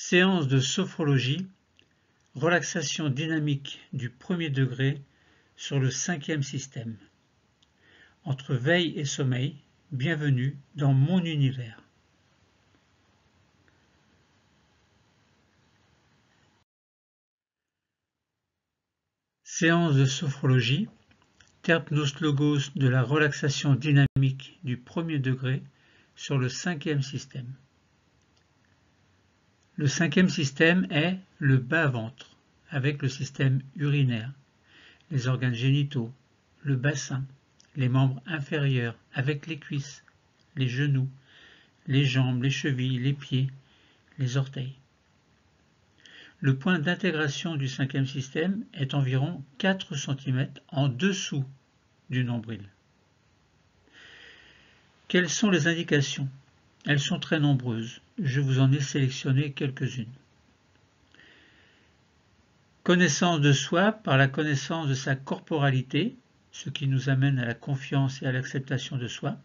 Séance de sophrologie, relaxation dynamique du premier degré sur le 5e système. Entre veille et sommeil, bienvenue dans mon univers. Séance de sophrologie, Terpnos Logos de la relaxation dynamique du premier degré sur le 5e système. Le 5e système est le bas-ventre, avec le système urinaire, les organes génitaux, le bassin, les membres inférieurs, avec les cuisses, les genoux, les jambes, les chevilles, les pieds, les orteils. Le point d'intégration du 5e système est environ 4 cm en dessous du nombril. Quelles sont les indications? Elles sont très nombreuses. Je vous en ai sélectionné quelques-unes. Connaissance de soi par la connaissance de sa corporalité, ce qui nous amène à la confiance et à l'acceptation de soi.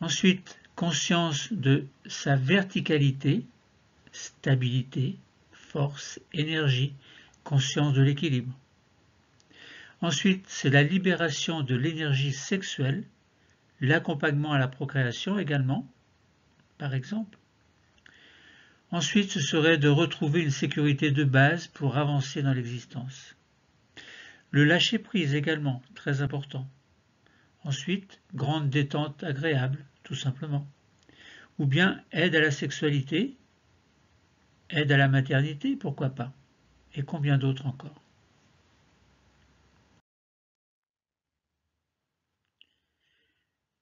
Ensuite, conscience de sa verticalité, stabilité, force, énergie, conscience de l'équilibre. Ensuite, c'est la libération de l'énergie sexuelle, l'accompagnement à la procréation également, par exemple. Ensuite, ce serait de retrouver une sécurité de base pour avancer dans l'existence. Le lâcher-prise également, très important. Ensuite, grande détente agréable, tout simplement. Ou bien aide à la sexualité, aide à la maternité, pourquoi pas. Et combien d'autres encore.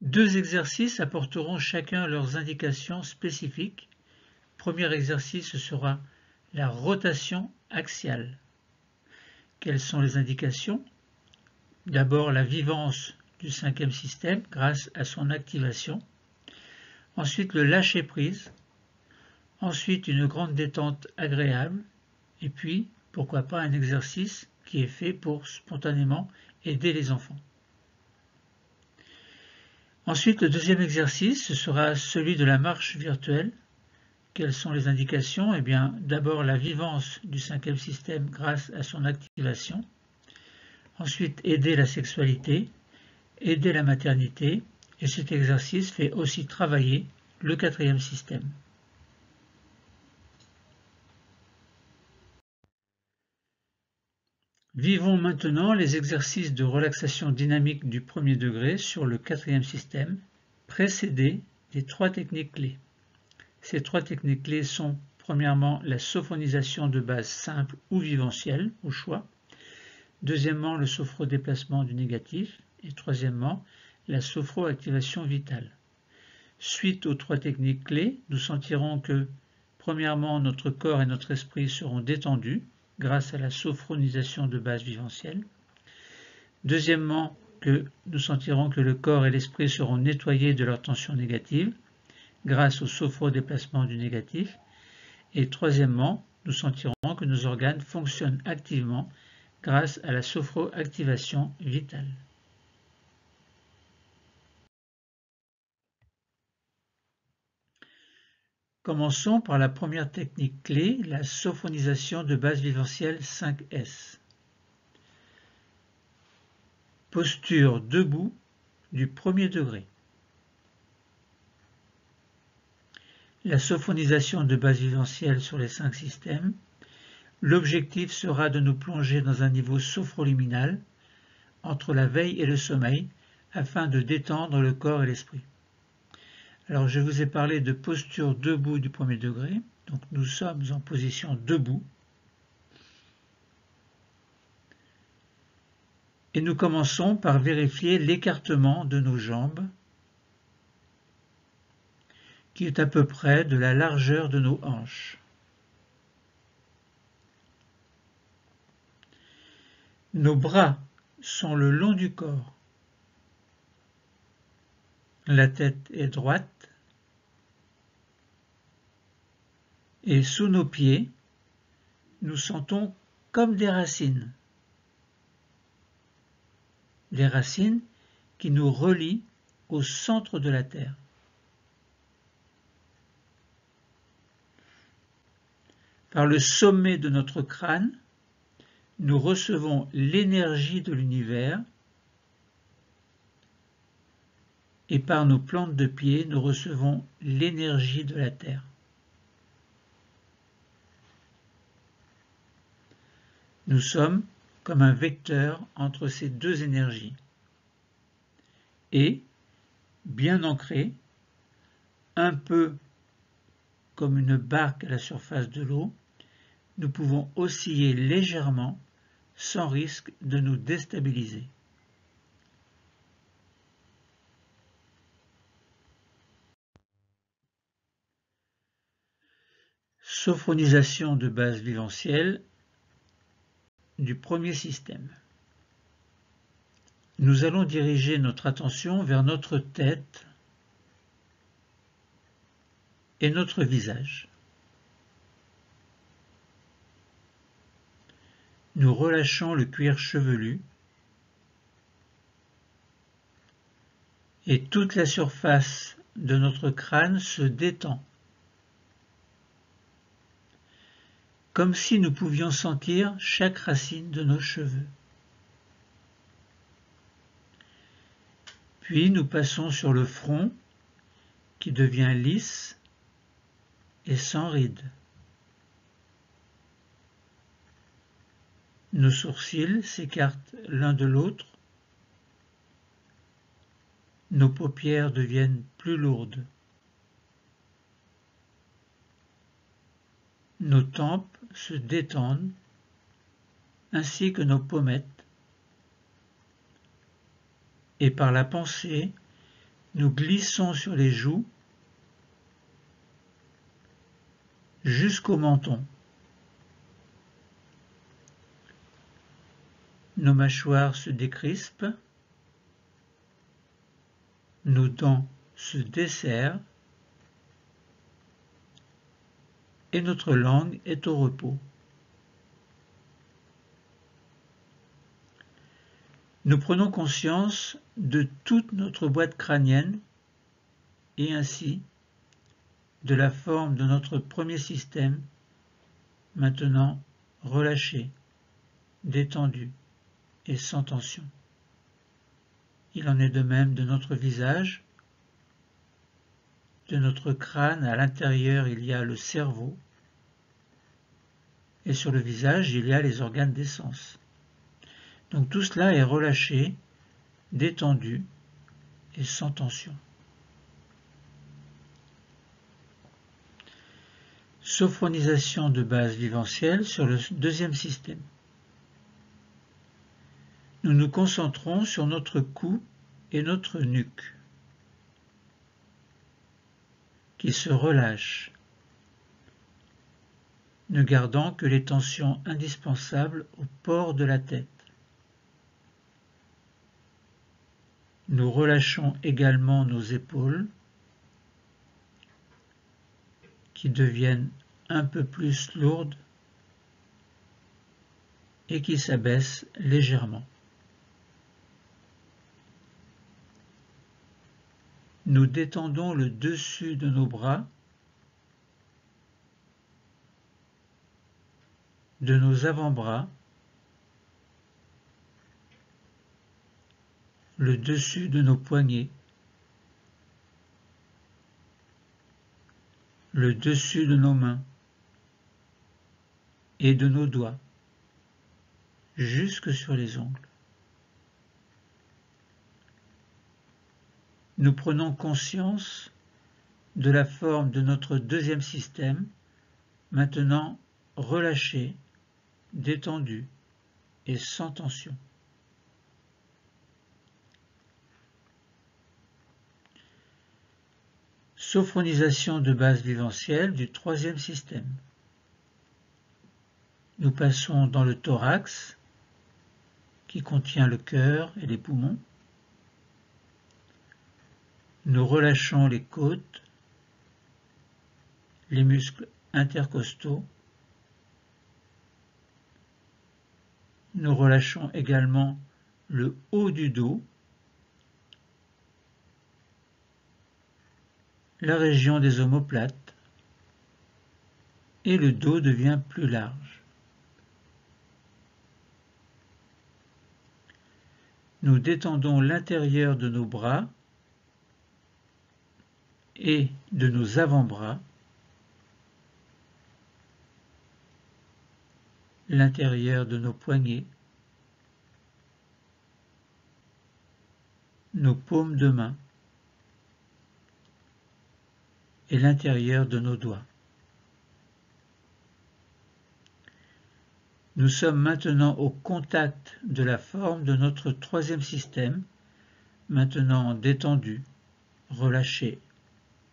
Deux exercices apporteront chacun leurs indications spécifiques. Premier exercice sera la rotation axiale. Quelles sont les indications? D'abord la vivance du 5e système grâce à son activation. Ensuite le lâcher-prise. Ensuite une grande détente agréable. Et puis, pourquoi pas un exercice qui est fait pour spontanément aider les enfants. Ensuite, le deuxième exercice, ce sera celui de la marche virtuelle. Quelles sont les indications? Eh bien, d'abord la vivance du 5e système grâce à son activation. Ensuite, aider la sexualité, aider la maternité. Et cet exercice fait aussi travailler le 4e système. Vivons maintenant les exercices de relaxation dynamique du premier degré sur le 4e système, précédés des 3 techniques clés. Ces 3 techniques clés sont premièrement la sophonisation de base simple ou vivencielle, au choix. Deuxièmement, le sophrodéplacement du négatif. Et troisièmement, la sophroactivation vitale. Suite aux 3 techniques clés, nous sentirons que, premièrement, notre corps et notre esprit seront détendus grâce à la sophronisation de base vivencielle. Deuxièmement, que nous sentirons que le corps et l'esprit seront nettoyés de leur tension négative grâce au sophrodéplacement du négatif. Et troisièmement, nous sentirons que nos organes fonctionnent activement grâce à la sophroactivation vitale. Commençons par la première technique clé, la sophonisation de base vivencielle 5S. Posture debout du premier degré. La sophonisation de base vivencielle sur les 5 systèmes. L'objectif sera de nous plonger dans un niveau sophroliminal entre la veille et le sommeil afin de détendre le corps et l'esprit. Alors je vous ai parlé de posture debout du premier degré, donc nous sommes en position debout. Et nous commençons par vérifier l'écartement de nos jambes, qui est à peu près de la largeur de nos hanches. Nos bras sont le long du corps. La tête est droite. Et sous nos pieds, nous sentons comme des racines. Des racines qui nous relient au centre de la Terre. Par le sommet de notre crâne, nous recevons l'énergie de l'univers et par nos plantes de pied, nous recevons l'énergie de la Terre. Nous sommes comme un vecteur entre ces deux énergies. Et, bien ancrés, un peu comme une barque à la surface de l'eau, nous pouvons osciller légèrement sans risque de nous déstabiliser. Sophronisation de base viventielle du premier système. Nous allons diriger notre attention vers notre tête et notre visage. Nous relâchons le cuir chevelu et toute la surface de notre crâne se détend, comme si nous pouvions sentir chaque racine de nos cheveux. Puis nous passons sur le front qui devient lisse et sans rides. Nos sourcils s'écartent l'un de l'autre. Nos paupières deviennent plus lourdes. Nos tempes se détendent, ainsi que nos pommettes. Et par la pensée, nous glissons sur les joues jusqu'au menton. Nos mâchoires se décrispent, nos dents se desserrent et notre langue est au repos. Nous prenons conscience de toute notre boîte crânienne et ainsi de la forme de notre premier système, maintenant relâché, détendu et sans tension. Il en est de même de notre visage, de notre crâne. À l'intérieur, il y a le cerveau et sur le visage, il y a les organes des sens. Donc tout cela est relâché, détendu et sans tension. Sophronisation de base viventielle sur le deuxième système. Nous nous concentrons sur notre cou et notre nuque qui se relâchent, ne gardant que les tensions indispensables au port de la tête. Nous relâchons également nos épaules qui deviennent un peu plus lourdes et qui s'abaissent légèrement. Nous détendons le dessus de nos bras, de nos avant-bras, le dessus de nos poignets, le dessus de nos mains et de nos doigts, jusque sur les ongles. Nous prenons conscience de la forme de notre deuxième système, maintenant relâché, détendu et sans tension. Sophronisation de base viventielle du troisième système. Nous passons dans le thorax, qui contient le cœur et les poumons. Nous relâchons les côtes, les muscles intercostaux. Nous relâchons également le haut du dos, la région des omoplates et le dos devient plus large. Nous détendons l'intérieur de nos bras et de nos avant-bras, l'intérieur de nos poignets, nos paumes de main et l'intérieur de nos doigts. Nous sommes maintenant au contact de la forme de notre troisième système, maintenant détendu, relâché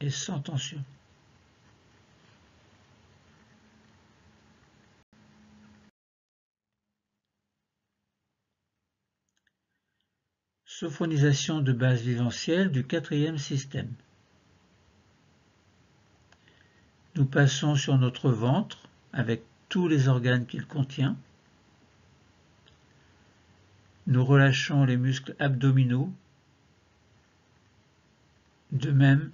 et sans tension. Sophonisation de base viventielle du quatrième système. Nous passons sur notre ventre avec tous les organes qu'il contient. Nous relâchons les muscles abdominaux, de même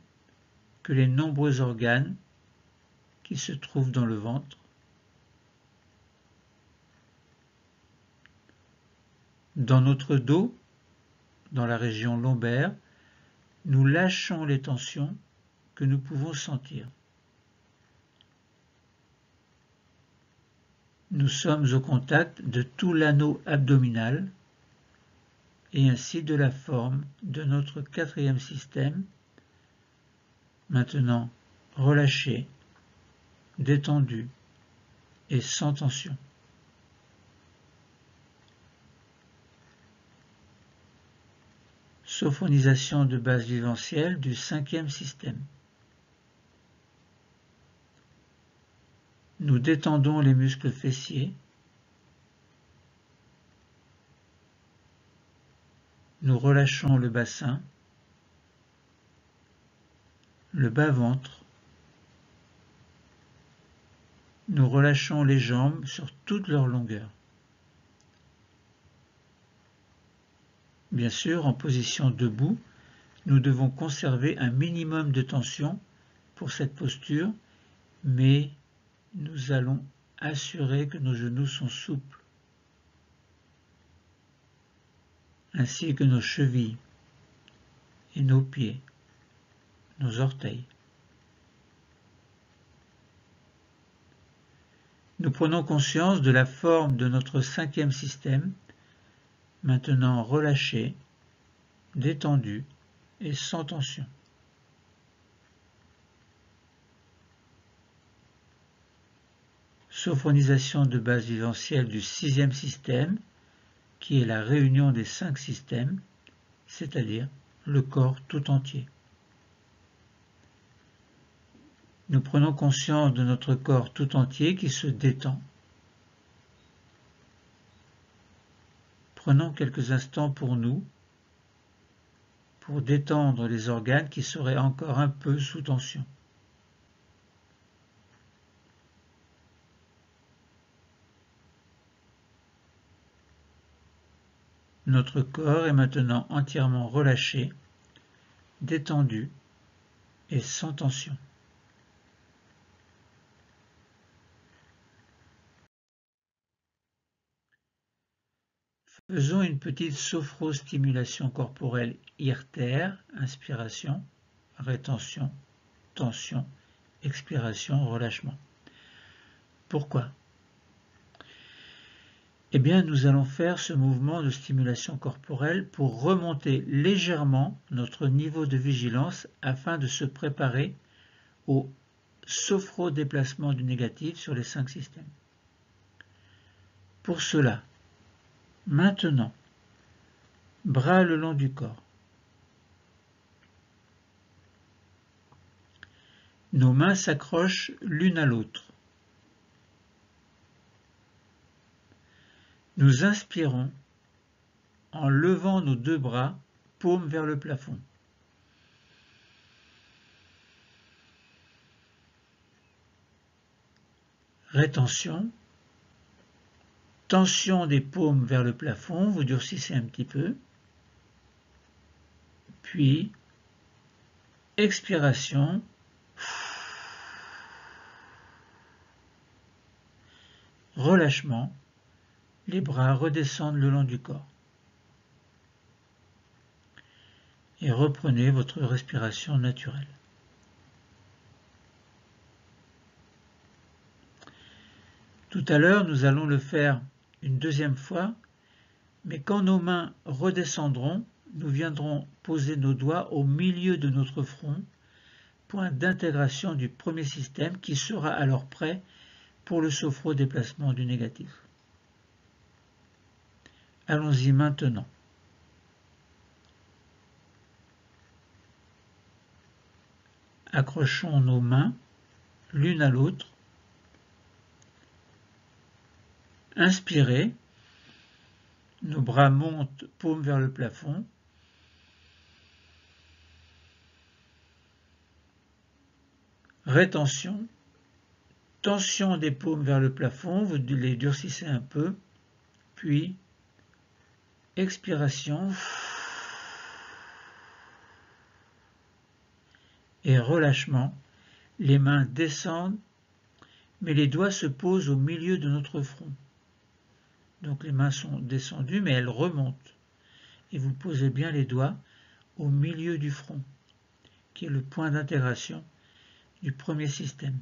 que les nombreux organes qui se trouvent dans le ventre. Dans notre dos, dans la région lombaire, nous lâchons les tensions que nous pouvons sentir. Nous sommes au contact de tout l'anneau abdominal et ainsi de la forme de notre quatrième système, maintenant relâché, détendu et sans tension. Sophonisation de base viventielle du cinquième système. Nous détendons les muscles fessiers. Nous relâchons le bassin, le bas-ventre. Nous relâchons les jambes sur toute leur longueur. Bien sûr, en position debout, nous devons conserver un minimum de tension pour cette posture, mais nous allons assurer que nos genoux sont souples, ainsi que nos chevilles et nos pieds, nos orteils. Nous prenons conscience de la forme de notre cinquième système, maintenant relâché, détendu et sans tension. Sophonisation de base viventielle du sixième système, qui est la réunion des 5 systèmes, c'est-à-dire le corps tout entier. Nous prenons conscience de notre corps tout entier qui se détend. Prenons quelques instants pour nous, pour détendre les organes qui seraient encore un peu sous tension. Notre corps est maintenant entièrement relâché, détendu et sans tension. Faisons une petite sophrostimulation corporelle IRTR, inspiration, rétention, tension, expiration, relâchement. Pourquoi ? Eh bien, nous allons faire ce mouvement de stimulation corporelle pour remonter légèrement notre niveau de vigilance afin de se préparer au sophrodéplacement du négatif sur les 5 systèmes. Pour cela, maintenant, bras le long du corps. Nos mains s'accrochent l'une à l'autre. Nous inspirons en levant nos 2 bras, paumes vers le plafond. Rétention. Tension des paumes vers le plafond, vous durcissez un petit peu. Puis, expiration. relâchement, les bras redescendent le long du corps. Et reprenez votre respiration naturelle. Tout à l'heure, nous allons le faire une deuxième fois, mais quand nos mains redescendront, nous viendrons poser nos doigts au milieu de notre front, point d'intégration du premier système qui sera alors prêt pour le sophro-déplacement du négatif. Allons-y maintenant. Accrochons nos mains l'une à l'autre. Inspirez. Nos bras montent, paume vers le plafond. Rétention. Tension des paumes vers le plafond, vous les durcissez un peu. Puis, expiration. Et relâchement. Les mains descendent, mais les doigts se posent au milieu de notre front. Donc les mains sont descendues, mais elles remontent. Et vous posez bien les doigts au milieu du front, qui est le point d'intégration du premier système.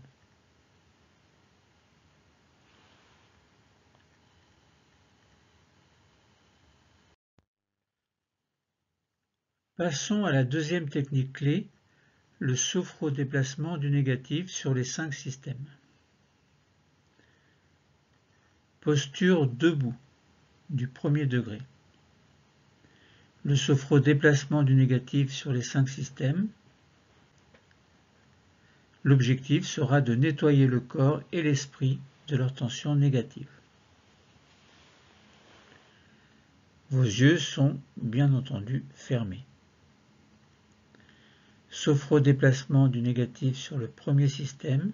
Passons à la deuxième technique clé, le sophro-déplacement du négatif sur les 5 systèmes. Posture debout du premier degré. Le sophro-déplacement du négatif sur les 5 systèmes. L'objectif sera de nettoyer le corps et l'esprit de leur tension négative. Vos yeux sont bien entendu fermés. Sophro-déplacement du négatif sur le premier système.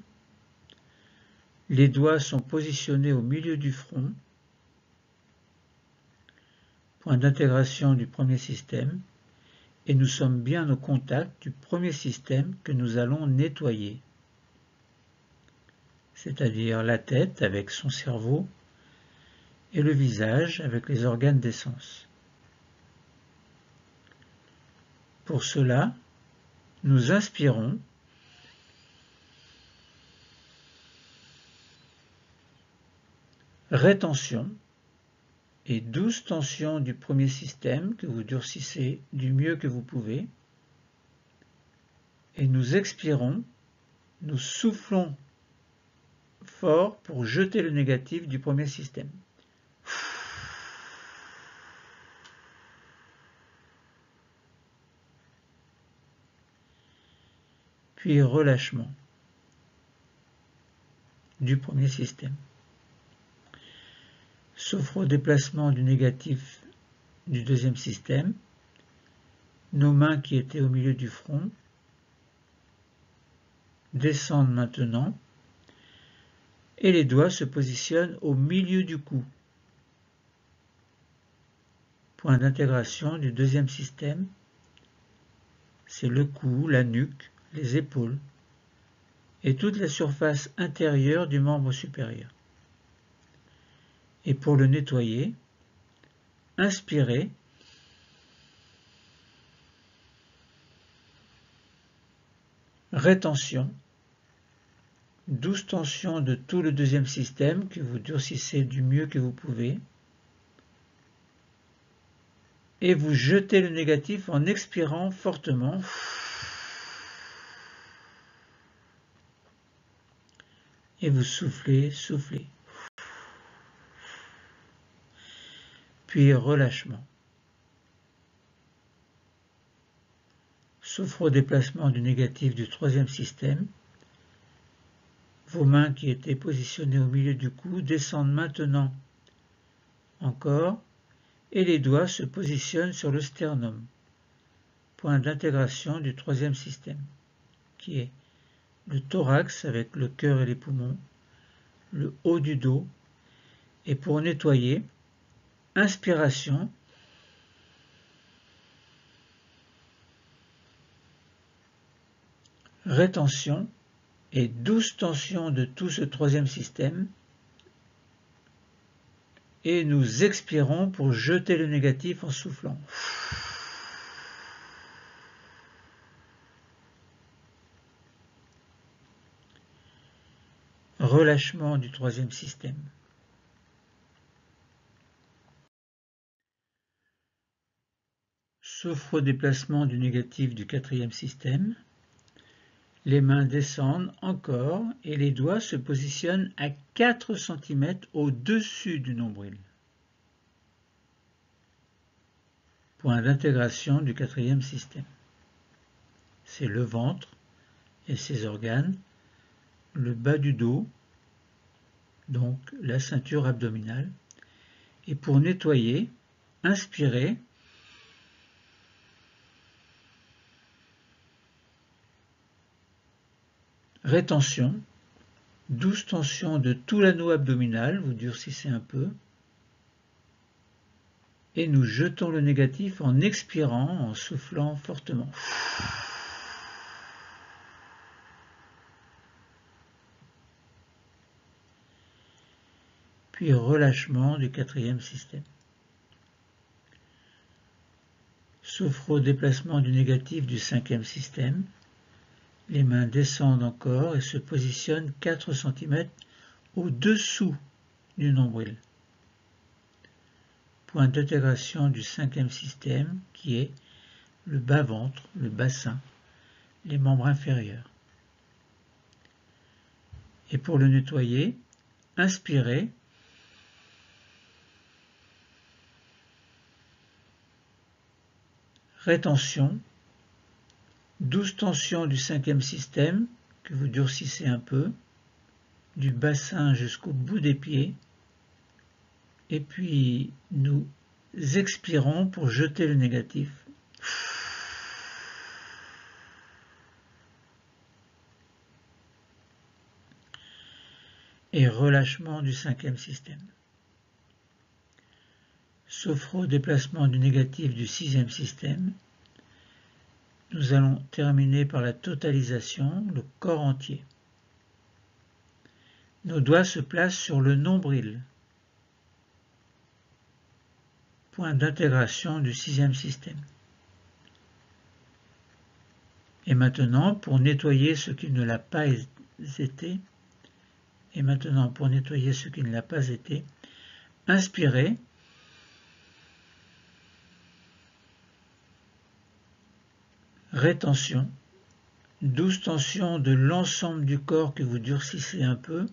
Les doigts sont positionnés au milieu du front, point d'intégration du premier système, et nous sommes bien au contact du premier système que nous allons nettoyer, c'est-à-dire la tête avec son cerveau et le visage avec les organes des sens. Pour cela, nous inspirons. Rétention et douce tension du premier système que vous durcissez du mieux que vous pouvez. Et nous expirons, nous soufflons fort pour jeter le négatif du premier système. Puis relâchement du premier système. Sophro-déplacement du négatif du deuxième système. Nos mains qui étaient au milieu du front descendent maintenant et les doigts se positionnent au milieu du cou. Point d'intégration du deuxième système, c'est le cou, la nuque, les épaules et toute la surface intérieure du membre supérieur. Et pour le nettoyer, inspirez. Rétention, douce tension de tout le deuxième système que vous durcissez du mieux que vous pouvez. Et vous jetez le négatif en expirant fortement. Et vous soufflez, soufflez. Puis relâchement. Sophro-déplacement du négatif du troisième système. Vos mains qui étaient positionnées au milieu du cou descendent maintenant encore et les doigts se positionnent sur le sternum, point d'intégration du troisième système, qui est le thorax avec le cœur et les poumons, le haut du dos, et pour nettoyer, inspiration, rétention et douce tension de tout ce troisième système, et nous expirons pour jeter le négatif en soufflant. Relâchement du troisième système. Sophrodéplacement du négatif du quatrième système. Les mains descendent encore et les doigts se positionnent à 4 cm au-dessus du nombril. Point d'intégration du quatrième système. C'est le ventre et ses organes, le bas du dos, donc la ceinture abdominale. Et pour nettoyer, inspirez. Rétention, douce tension de tout l'anneau abdominal, vous durcissez un peu. Et nous jetons le négatif en expirant, en soufflant fortement. Puis relâchement du quatrième système. Sophrodéplacement du négatif du cinquième système. Les mains descendent encore et se positionnent 4 cm au-dessous du nombril. Point d'intégration du cinquième système qui est le bas-ventre, le bassin, les membres inférieurs. Et pour le nettoyer, inspirez. Rétention, douce tension du cinquième système que vous durcissez un peu, du bassin jusqu'au bout des pieds, et puis nous expirons pour jeter le négatif. Et relâchement du cinquième système. Sophrodéplacement du négatif du sixième système. Nous allons terminer par la totalisation, le corps entier. Nos doigts se placent sur le nombril. Point d'intégration du sixième système. Et maintenant, pour nettoyer ce qui ne l'a pas été, inspirez. Rétention, douce tension de l'ensemble du corps que vous durcissez un peu,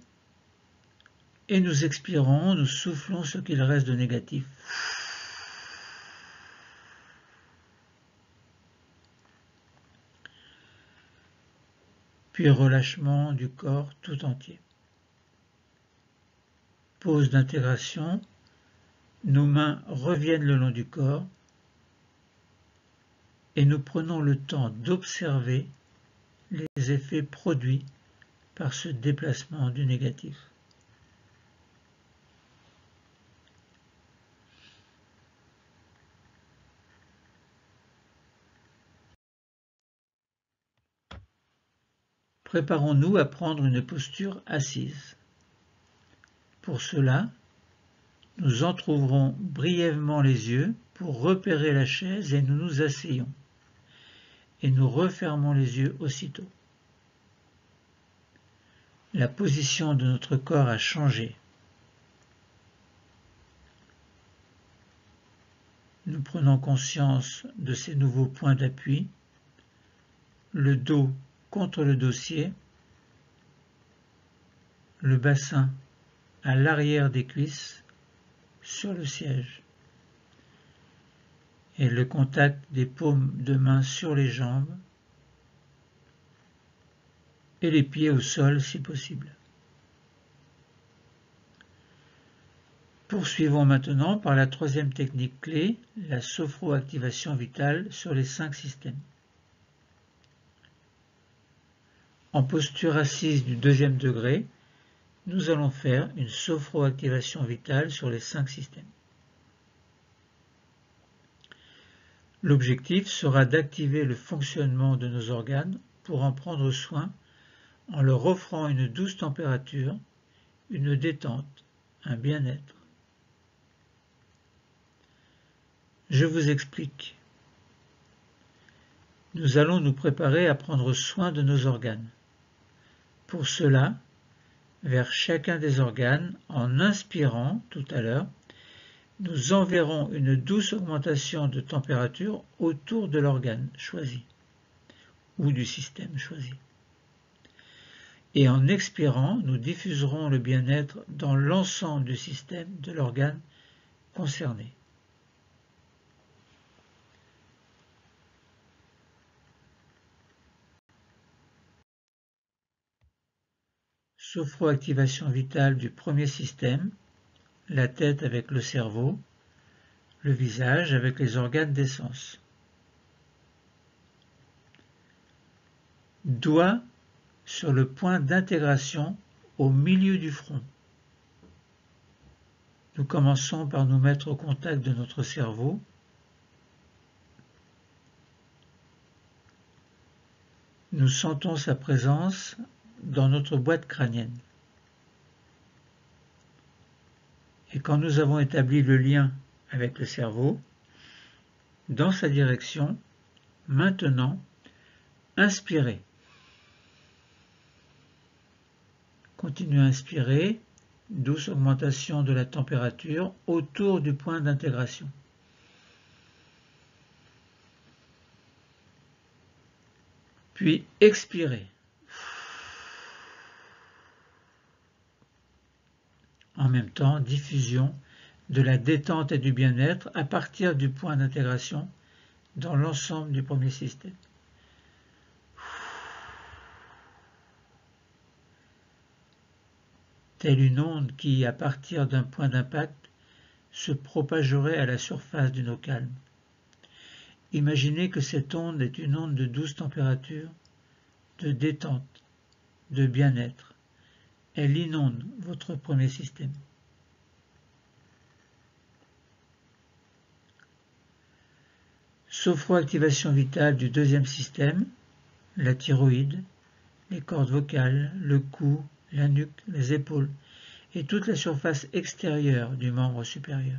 et nous expirons, nous soufflons ce qu'il reste de négatif. Puis relâchement du corps tout entier. Pause d'intégration, nos mains reviennent le long du corps, et nous prenons le temps d'observer les effets produits par ce déplacement du négatif. Préparons-nous à prendre une posture assise. Pour cela, nous entrouvrons brièvement les yeux pour repérer la chaise et nous nous asseyons. Et nous refermons les yeux aussitôt. La position de notre corps a changé. Nous prenons conscience de ces nouveaux points d'appui, le dos contre le dossier, le bassin à l'arrière des cuisses sur le siège et le contact des paumes de main sur les jambes et les pieds au sol si possible. Poursuivons maintenant par la troisième technique clé, la sophroactivation vitale sur les 5 systèmes. En posture assise du deuxième degré, nous allons faire une sophroactivation vitale sur les 5 systèmes. L'objectif sera d'activer le fonctionnement de nos organes pour en prendre soin en leur offrant une douce température, une détente, un bien-être. Je vous explique. Nous allons nous préparer à prendre soin de nos organes. Pour cela, vers chacun des organes, en inspirant tout à l'heure, nous enverrons une douce augmentation de température autour de l'organe choisi ou du système choisi. Et en expirant, nous diffuserons le bien-être dans l'ensemble du système de l'organe concerné. Sophroactivation vitale du premier système, la tête avec le cerveau, le visage avec les organes des sens. Doigt sur le point d'intégration au milieu du front. Nous commençons par nous mettre au contact de notre cerveau. Nous sentons sa présence dans notre boîte crânienne. Et quand nous avons établi le lien avec le cerveau, dans sa direction, maintenant, inspirez. Continuez à inspirer, douce augmentation de la température autour du point d'intégration. Puis expirez. En même temps, diffusion de la détente et du bien-être à partir du point d'intégration dans l'ensemble du premier système. Telle une onde qui, à partir d'un point d'impact, se propagerait à la surface d'une eau calme. Imaginez que cette onde est une onde de douce température, de détente, de bien-être. Elle inonde votre premier système. Sophroactivation vitale du deuxième système, la thyroïde, les cordes vocales, le cou, la nuque, les épaules et toute la surface extérieure du membre supérieur.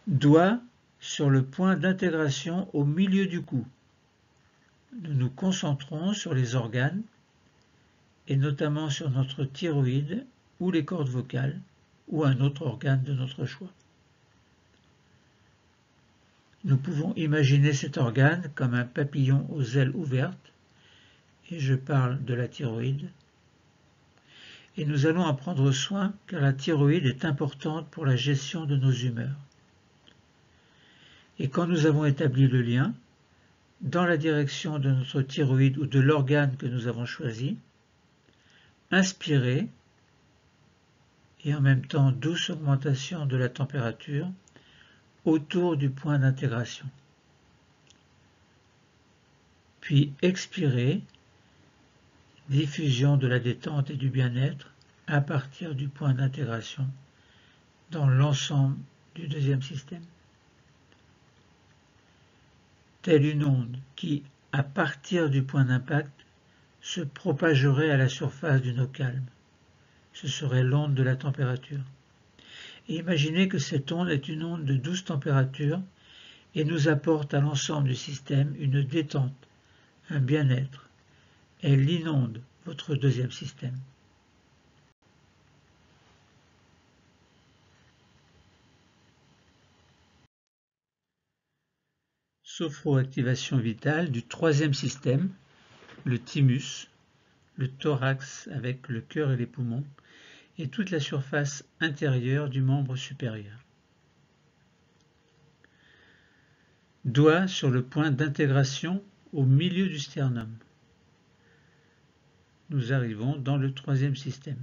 Doigt sur le point d'intégration au milieu du cou. Nous nous concentrons sur les organes et notamment sur notre thyroïde ou les cordes vocales ou un autre organe de notre choix. Nous pouvons imaginer cet organe comme un papillon aux ailes ouvertes, et je parle de la thyroïde, et nous allons en prendre soin car la thyroïde est importante pour la gestion de nos humeurs. Et quand nous avons établi le lien, dans la direction de notre thyroïde ou de l'organe que nous avons choisi, inspirez, et en même temps douce augmentation de la température autour du point d'intégration. Puis expirez, diffusion de la détente et du bien-être à partir du point d'intégration dans l'ensemble du deuxième système. Telle une onde qui, à partir du point d'impact, se propagerait à la surface d'une eau calme. Ce serait l'onde de la température. Et imaginez que cette onde est une onde de douce température et nous apporte à l'ensemble du système une détente, un bien-être. Elle inonde votre deuxième système. Sophroactivation vitale du troisième système, le thymus, le thorax avec le cœur et les poumons, et toute la surface intérieure du membre supérieur. Doigt sur le point d'intégration au milieu du sternum. Nous arrivons dans le troisième système.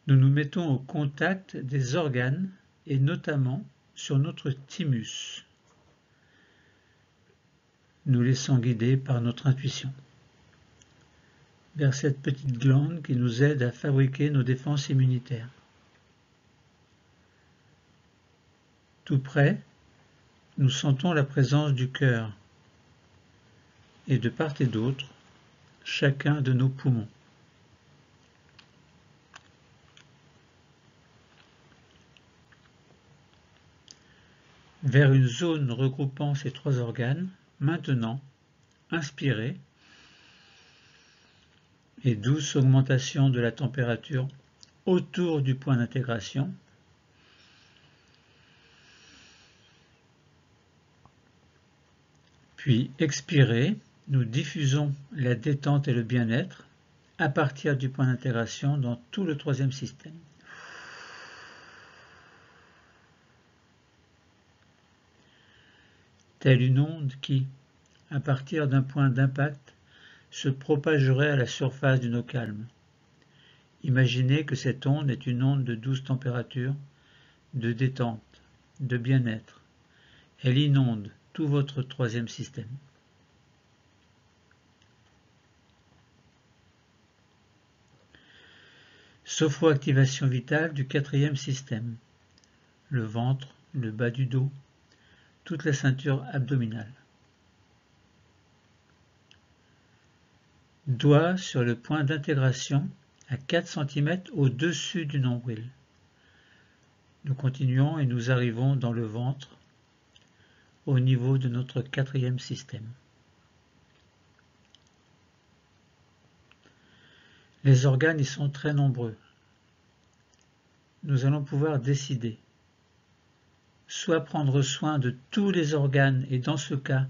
Nous nous mettons au contact des organes et notamment sur notre thymus. Nous laissons guider par notre intuition vers cette petite glande qui nous aide à fabriquer nos défenses immunitaires. Tout près, nous sentons la présence du cœur et de part et d'autre, chacun de nos poumons. vers une zone regroupant ces trois organes. Maintenant, inspirez et douce augmentation de la température autour du point d'intégration. Puis expirez, nous diffusons la détente et le bien-être à partir du point d'intégration dans tout le troisième système. Telle une onde qui, à partir d'un point d'impact, se propagerait à la surface d'une eau calme. Imaginez que cette onde est une onde de douce température, de détente, de bien-être. Elle inonde tout votre troisième système. Sophroactivation vitale du quatrième système. Le ventre, le bas du dos, toute la ceinture abdominale. Doigt sur le point d'intégration à 4 cm au-dessus du nombril. Nous continuons et nous arrivons dans le ventre, au niveau de notre quatrième système. Les organes y sont très nombreux. Nous allons pouvoir décider, soit prendre soin de tous les organes et dans ce cas,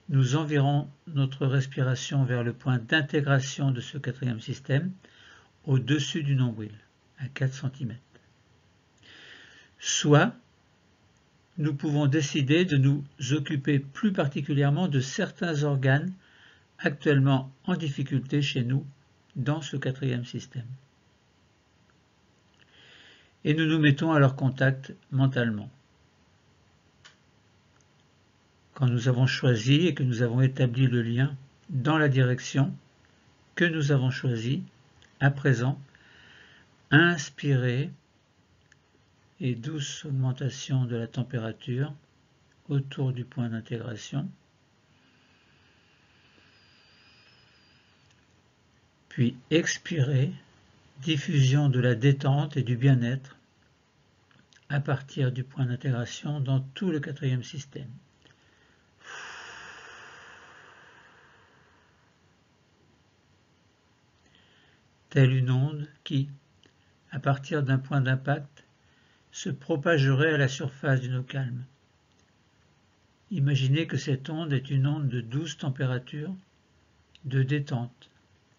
nous enverrons notre respiration vers le point d'intégration de ce quatrième système au-dessus du nombril, à 4 cm. Soit nous pouvons décider de nous occuper plus particulièrement de certains organes actuellement en difficulté chez nous dans ce quatrième système. Et nous nous mettons à leur contact mentalement. Quand nous avons choisi et que nous avons établi le lien dans la direction que nous avons choisie, à présent, inspirez et douce augmentation de la température autour du point d'intégration. Puis expirez, diffusion de la détente et du bien-être à partir du point d'intégration dans tout le quatrième système. Telle une onde qui, à partir d'un point d'impact, se propagerait à la surface d'une eau calme. Imaginez que cette onde est une onde de douce température, de détente,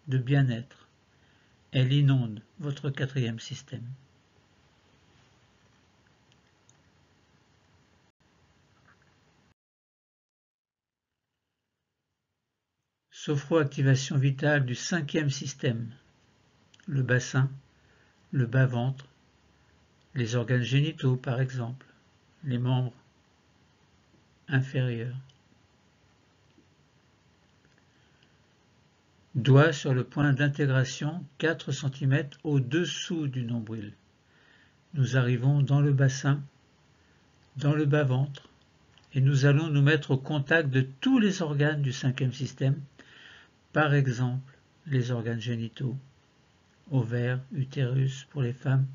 de bien-être. Elle inonde votre quatrième système. Sophroactivation vitale du cinquième système. Le bassin, le bas-ventre, les organes génitaux par exemple, les membres inférieurs. Doigt sur le point d'intégration 4 cm au-dessous du nombril. Nous arrivons dans le bassin, dans le bas-ventre, et nous allons nous mettre au contact de tous les organes du cinquième système, par exemple les organes génitaux, ovaires, utérus pour les femmes,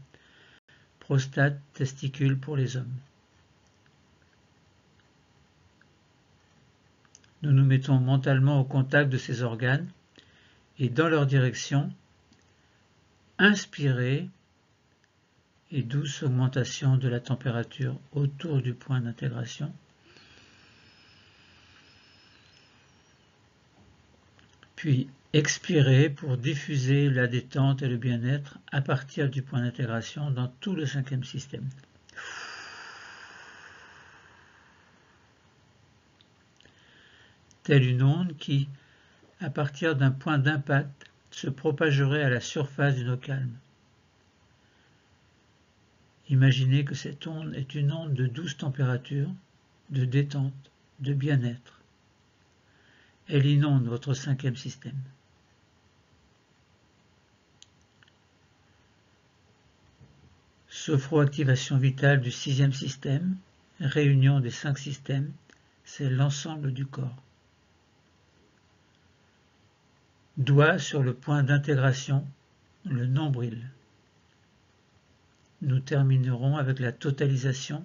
prostate, testicules pour les hommes. Nous nous mettons mentalement au contact de ces organes et dans leur direction, inspirez et douce augmentation de la température autour du point d'intégration. Puis expirez pour diffuser la détente et le bien-être à partir du point d'intégration dans tout le cinquième système. Telle une onde qui, à partir d'un point d'impact, se propagerait à la surface d'une eau calme. Imaginez que cette onde est une onde de douce température, de détente, de bien-être. Elle inonde votre cinquième système. Sophroactivation vitale du sixième système, réunion des 5 systèmes, c'est l'ensemble du corps. Doigt sur le point d'intégration, le nombril. Nous terminerons avec la totalisation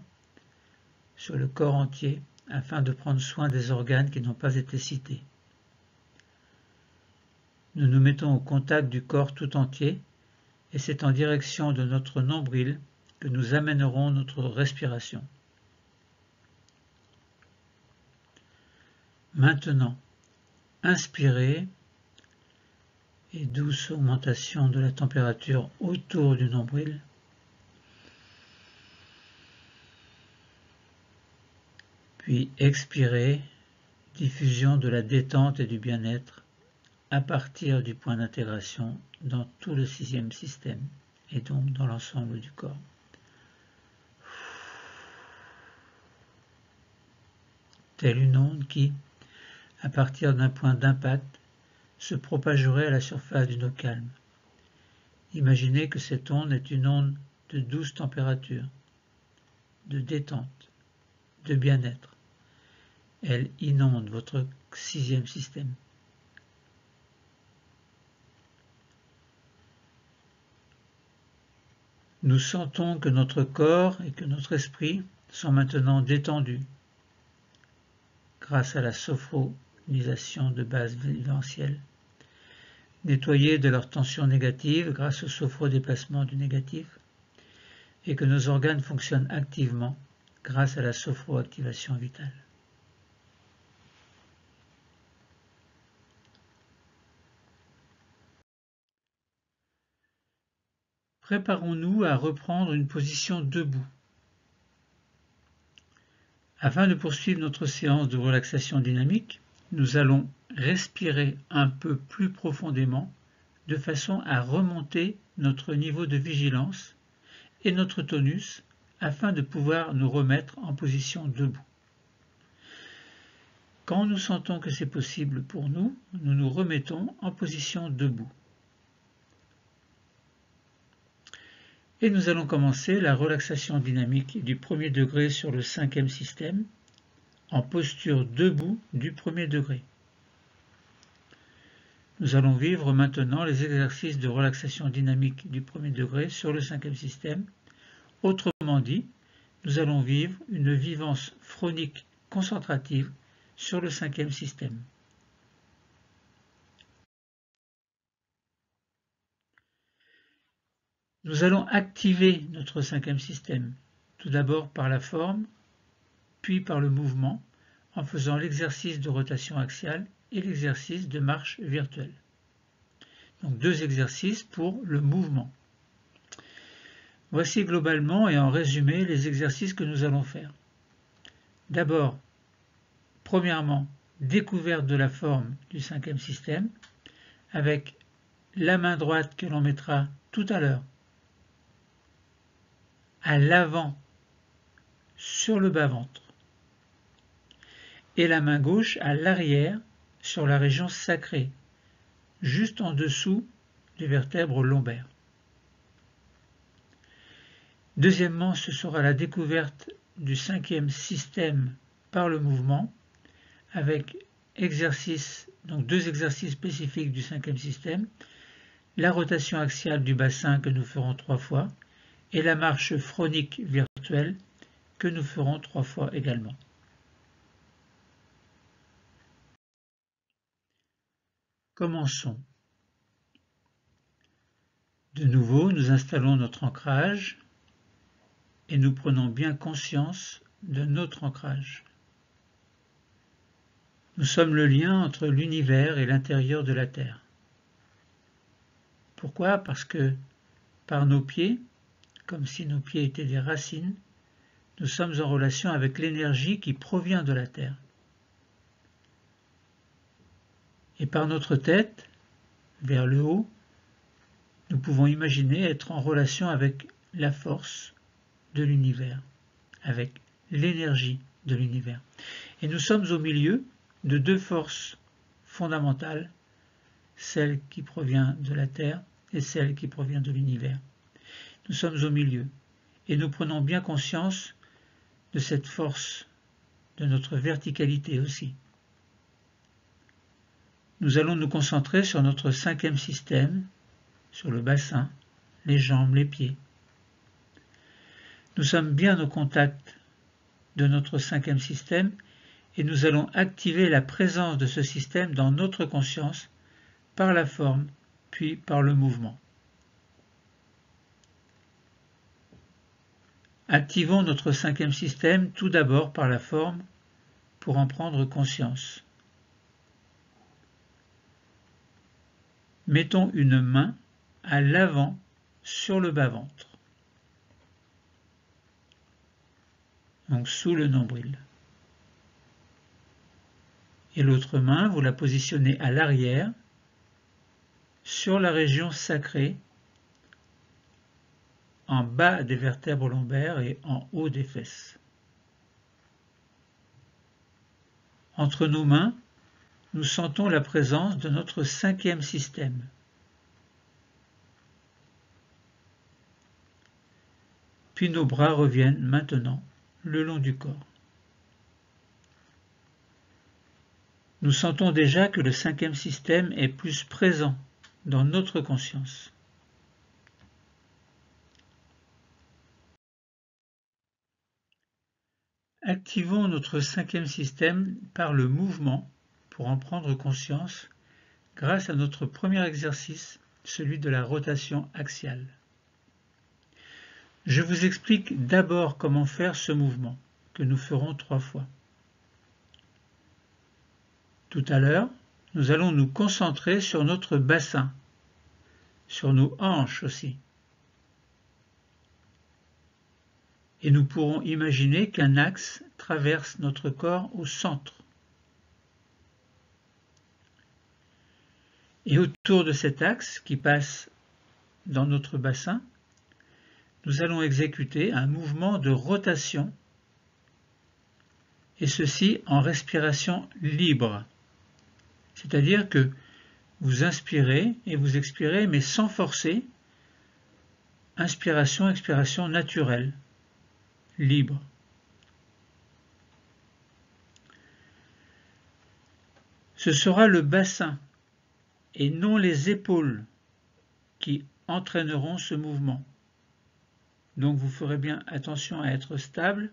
sur le corps entier afin de prendre soin des organes qui n'ont pas été cités. Nous nous mettons au contact du corps tout entier et c'est en direction de notre nombril que nous amènerons notre respiration. Maintenant, inspirez et douce augmentation de la température autour du nombril. Puis expirez, diffusion de la détente et du bien-être à partir du point d'intégration dans tout le sixième système et donc dans l'ensemble du corps. Telle une onde qui, à partir d'un point d'impact, se propagerait à la surface d'une eau calme. Imaginez que cette onde est une onde de douce température, de détente, de bien-être. Elle inonde votre sixième système. Nous sentons que notre corps et que notre esprit sont maintenant détendus grâce à la sophronisation de base viventielle, nettoyés de leur tension négative grâce au sophrodéplacement du négatif, et que nos organes fonctionnent activement grâce à la sophroactivation vitale. Préparons-nous à reprendre une position debout. Afin de poursuivre notre séance de relaxation dynamique, nous allons respirer un peu plus profondément de façon à remonter notre niveau de vigilance et notre tonus afin de pouvoir nous remettre en position debout. Quand nous sentons que c'est possible pour nous, nous nous remettons en position debout. Et nous allons commencer la relaxation dynamique du premier degré sur le cinquième système en posture debout du premier degré. Nous allons vivre maintenant les exercices de relaxation dynamique du premier degré sur le cinquième système. Autrement dit, nous allons vivre une vivance phronique concentrative sur le cinquième système. Nous allons activer notre cinquième système, tout d'abord par la forme, puis par le mouvement, en faisant l'exercice de rotation axiale et l'exercice de marche virtuelle. Donc 2 exercices pour le mouvement. Voici globalement et en résumé les exercices que nous allons faire. D'abord, premièrement, découverte de la forme du cinquième système, avec la main droite que l'on mettra tout à l'heure à l'avant sur le bas-ventre et la main gauche à l'arrière sur la région sacrée, juste en dessous des vertèbres lombaires. Deuxièmement, ce sera la découverte du cinquième système par le mouvement, avec donc 2 exercices spécifiques du cinquième système, la rotation axiale du bassin que nous ferons 3 fois, et la marche phronique virtuelle que nous ferons 3 fois également. Commençons. De nouveau, nous installons notre ancrage et nous prenons bien conscience de notre ancrage. Nous sommes le lien entre l'univers et l'intérieur de la Terre. Pourquoi? Parce que par nos pieds, comme si nos pieds étaient des racines, nous sommes en relation avec l'énergie qui provient de la Terre. Et par notre tête, vers le haut, nous pouvons imaginer être en relation avec la force de l'univers, avec l'énergie de l'univers. Et nous sommes au milieu de 2 forces fondamentales, celle qui provient de la Terre et celle qui provient de l'univers. Nous sommes au milieu et nous prenons bien conscience de cette force, de notre verticalité aussi. Nous allons nous concentrer sur notre cinquième système, sur le bassin, les jambes, les pieds. Nous sommes bien au contact de notre cinquième système et nous allons activer la présence de ce système dans notre conscience par la forme, puis par le mouvement. Activons notre cinquième système tout d'abord par la forme pour en prendre conscience. Mettons une main à l'avant sur le bas-ventre, donc sous le nombril. Et l'autre main, vous la positionnez à l'arrière, sur la région sacrée, en bas des vertèbres lombaires et en haut des fesses. Entre nos mains, nous sentons la présence de notre cinquième système. Puis nos bras reviennent maintenant le long du corps. Nous sentons déjà que le cinquième système est plus présent dans notre conscience. Activons notre cinquième système par le mouvement pour en prendre conscience grâce à notre premier exercice, celui de la rotation axiale. Je vous explique d'abord comment faire ce mouvement, que nous ferons 3 fois. Tout à l'heure, nous allons nous concentrer sur notre bassin, sur nos hanches aussi. Et nous pourrons imaginer qu'un axe traverse notre corps au centre. Et autour de cet axe qui passe dans notre bassin, nous allons exécuter un mouvement de rotation, et ceci en respiration libre. C'est-à-dire que vous inspirez et vous expirez, mais sans forcer. Inspiration, expiration naturelle, libre. Ce sera le bassin et non les épaules qui entraîneront ce mouvement. Donc vous ferez bien attention à être stable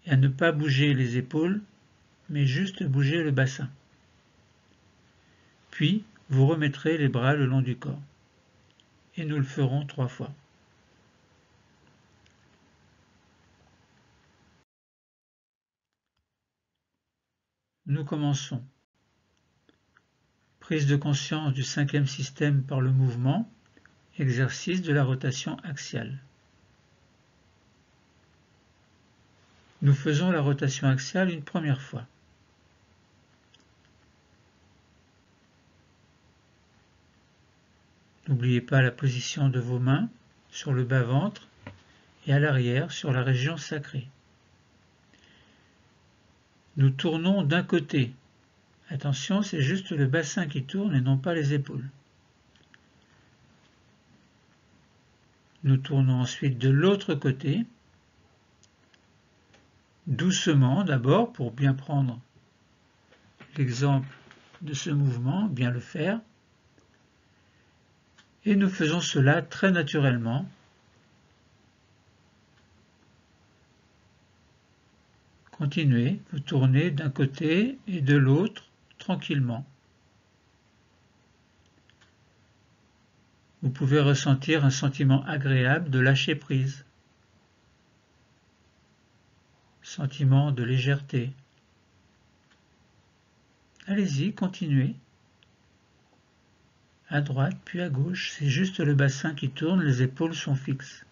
et à ne pas bouger les épaules, mais juste bouger le bassin. Puis vous remettrez les bras le long du corps. Et nous le ferons 3 fois. Nous commençons. Prise de conscience du cinquième système par le mouvement, exercice de la rotation axiale. Nous faisons la rotation axiale une première fois. N'oubliez pas la position de vos mains sur le bas-ventre et à l'arrière sur la région sacrée. Nous tournons d'un côté. Attention, c'est juste le bassin qui tourne et non pas les épaules. Nous tournons ensuite de l'autre côté, doucement d'abord pour bien prendre l'exemple de ce mouvement, bien le faire. Et nous faisons cela très naturellement. Continuez, vous tournez d'un côté et de l'autre tranquillement. Vous pouvez ressentir un sentiment agréable de lâcher prise, sentiment de légèreté. Allez-y, continuez. À droite puis à gauche, c'est juste le bassin qui tourne, les épaules sont fixes.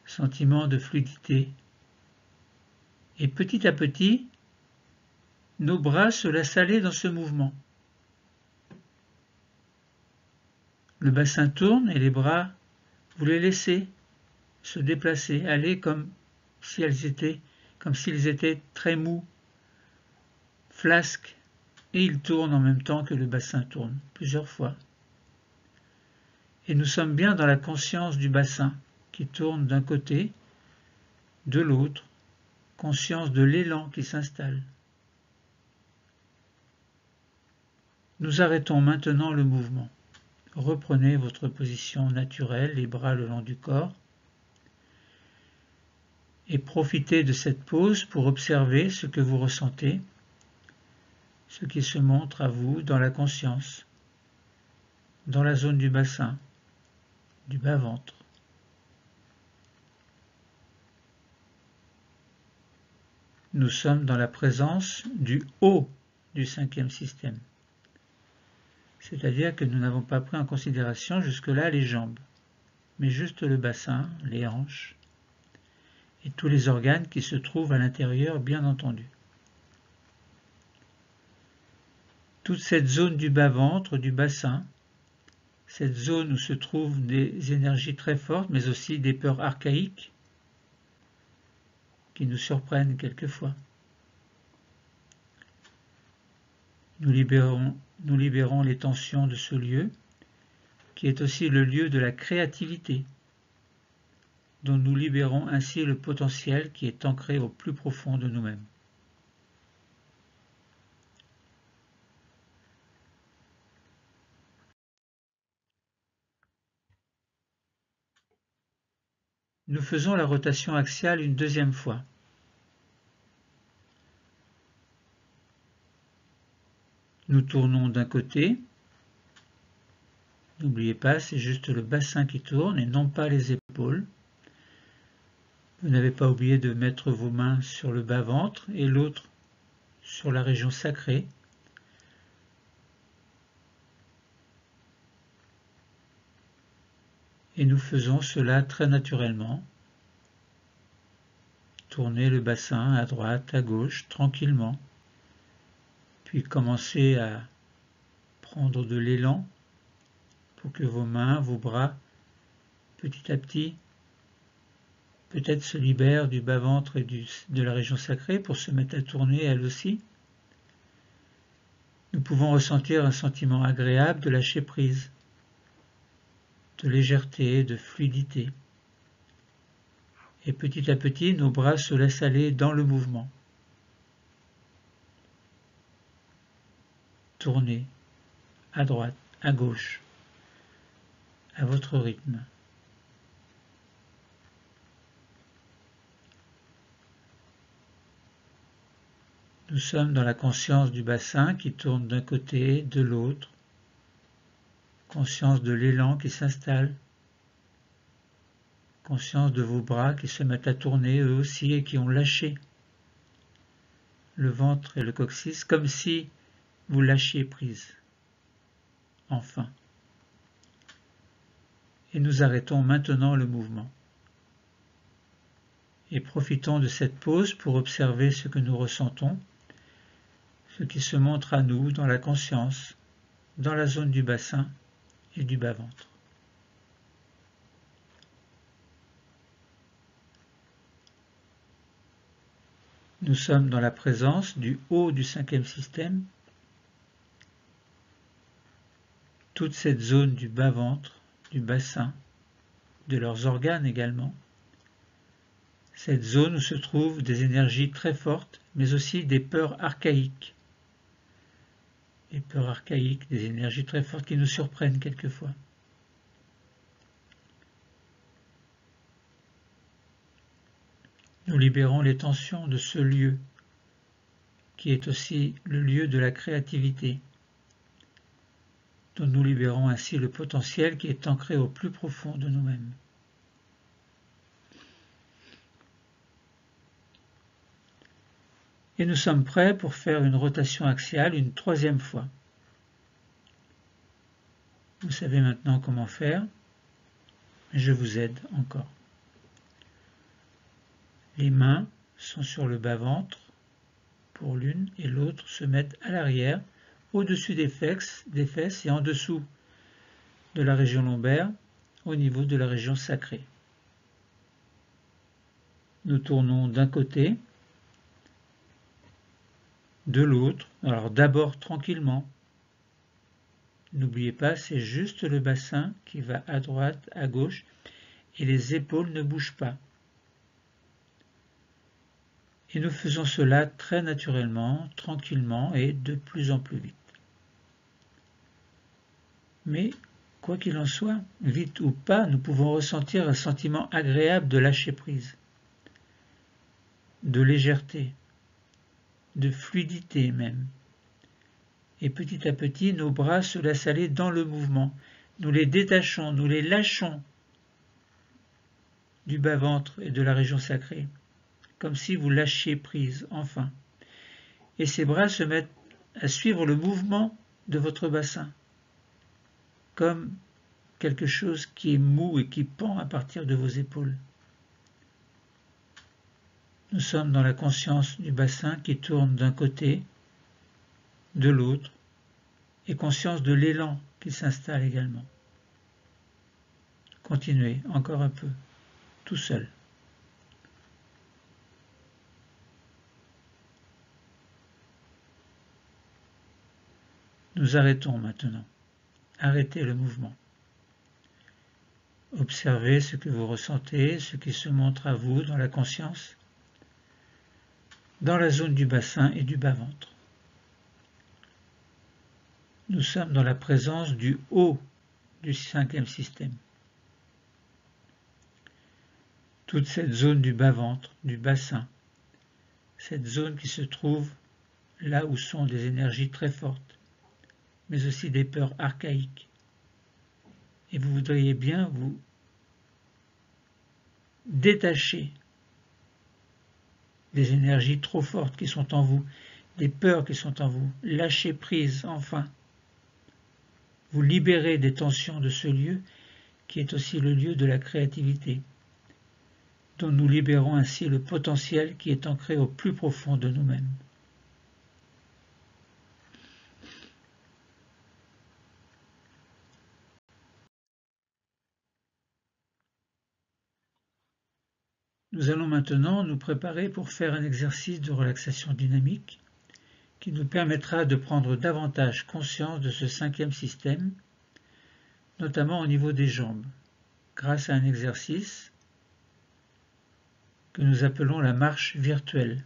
Sentiment de fluidité. Et petit à petit, nos bras se laissent aller dans ce mouvement. Le bassin tourne et les bras, vous les laissez se déplacer, aller comme s'ils étaient très mous, flasques, et ils tournent en même temps que le bassin tourne, plusieurs fois. Et nous sommes bien dans la conscience du bassin qui tourne d'un côté, de l'autre, conscience de l'élan qui s'installe. Nous arrêtons maintenant le mouvement. Reprenez votre position naturelle, les bras le long du corps. et profitez de cette pause pour observer ce que vous ressentez, ce qui se montre à vous dans la conscience, dans la zone du bassin, du bas-ventre. Nous sommes dans la présence du haut du cinquième système. C'est-à-dire que nous n'avons pas pris en considération jusque-là les jambes, mais juste le bassin, les hanches et tous les organes qui se trouvent à l'intérieur, bien entendu. Toute cette zone du bas-ventre, du bassin, cette zone où se trouvent des énergies très fortes, mais aussi des peurs archaïques qui nous surprennent quelquefois. Nous libérons les tensions de ce lieu, qui est aussi le lieu de la créativité, dont nous libérons ainsi le potentiel qui est ancré au plus profond de nous-mêmes. Nous faisons la rotation axiale une deuxième fois. Nous tournons d'un côté. N'oubliez pas, c'est juste le bassin qui tourne et non pas les épaules. Vous n'avez pas oublié de mettre vos mains sur le bas-ventre et l'autre sur la région sacrée. Et nous faisons cela très naturellement. Tournez le bassin à droite, à gauche, tranquillement. Puis commencez à prendre de l'élan pour que vos mains, vos bras, petit à petit, peut-être se libèrent du bas-ventre et de la région sacrée pour se mettre à tourner elles aussi. Nous pouvons ressentir un sentiment agréable de lâcher prise, de légèreté, de fluidité. Et petit à petit, nos bras se laissent aller dans le mouvement. Tournez à droite, à gauche, à votre rythme. Nous sommes dans la conscience du bassin qui tourne d'un côté, de l'autre, conscience de l'élan qui s'installe, conscience de vos bras qui se mettent à tourner eux aussi et qui ont lâché le ventre et le coccyx comme si vous lâchiez prise. Enfin. Et nous arrêtons maintenant le mouvement. Et profitons de cette pause pour observer ce que nous ressentons, ce qui se montre à nous dans la conscience, dans la zone du bassin et du bas-ventre. Nous sommes dans la présence du haut du cinquième système. Toute cette zone du bas-ventre, du bassin, de leurs organes également. Cette zone où se trouvent des énergies très fortes, mais aussi des peurs archaïques. Des peurs archaïques, des énergies très fortes qui nous surprennent quelquefois. Nous libérons les tensions de ce lieu, qui est aussi le lieu de la créativité, dont nous libérons ainsi le potentiel qui est ancré au plus profond de nous-mêmes. Et nous sommes prêts pour faire une rotation axiale une troisième fois. Vous savez maintenant comment faire, mais je vous aide encore. Les mains sont sur le bas-ventre pour l'une et l'autre se mettent à l'arrière, au-dessus des fesses et en dessous de la région lombaire, au niveau de la région sacrée. Nous tournons d'un côté, de l'autre, alors d'abord tranquillement. N'oubliez pas, c'est juste le bassin qui va à droite, à gauche, et les épaules ne bougent pas. Et nous faisons cela très naturellement, tranquillement et de plus en plus vite. Mais, quoi qu'il en soit, vite ou pas, nous pouvons ressentir un sentiment agréable de lâcher prise. de légèreté, de fluidité même. Et petit à petit, nos bras se laissent aller dans le mouvement. Nous les détachons, nous les lâchons du bas-ventre et de la région sacrée, comme si vous lâchiez prise, enfin. Et ces bras se mettent à suivre le mouvement de votre bassin, comme quelque chose qui est mou et qui pend à partir de vos épaules. Nous sommes dans la conscience du bassin qui tourne d'un côté, de l'autre, et conscience de l'élan qui s'installe également. Continuez encore un peu, tout seul. Nous arrêtons maintenant. Arrêtez le mouvement. Observez ce que vous ressentez, ce qui se montre à vous dans la conscience, dans la zone du bassin et du bas-ventre. Nous sommes dans la présence du haut du cinquième système. Toute cette zone du bas-ventre, du bassin, cette zone qui se trouve là où sont des énergies très fortes, mais aussi des peurs archaïques. Et vous voudriez bien vous détacher des énergies trop fortes qui sont en vous, des peurs qui sont en vous, lâcher prise enfin, vous libérer des tensions de ce lieu qui est aussi le lieu de la créativité, dont nous libérons ainsi le potentiel qui est ancré au plus profond de nous-mêmes. Nous allons maintenant nous préparer pour faire un exercice de relaxation dynamique qui nous permettra de prendre davantage conscience de ce cinquième système, notamment au niveau des jambes, grâce à un exercice que nous appelons la marche virtuelle.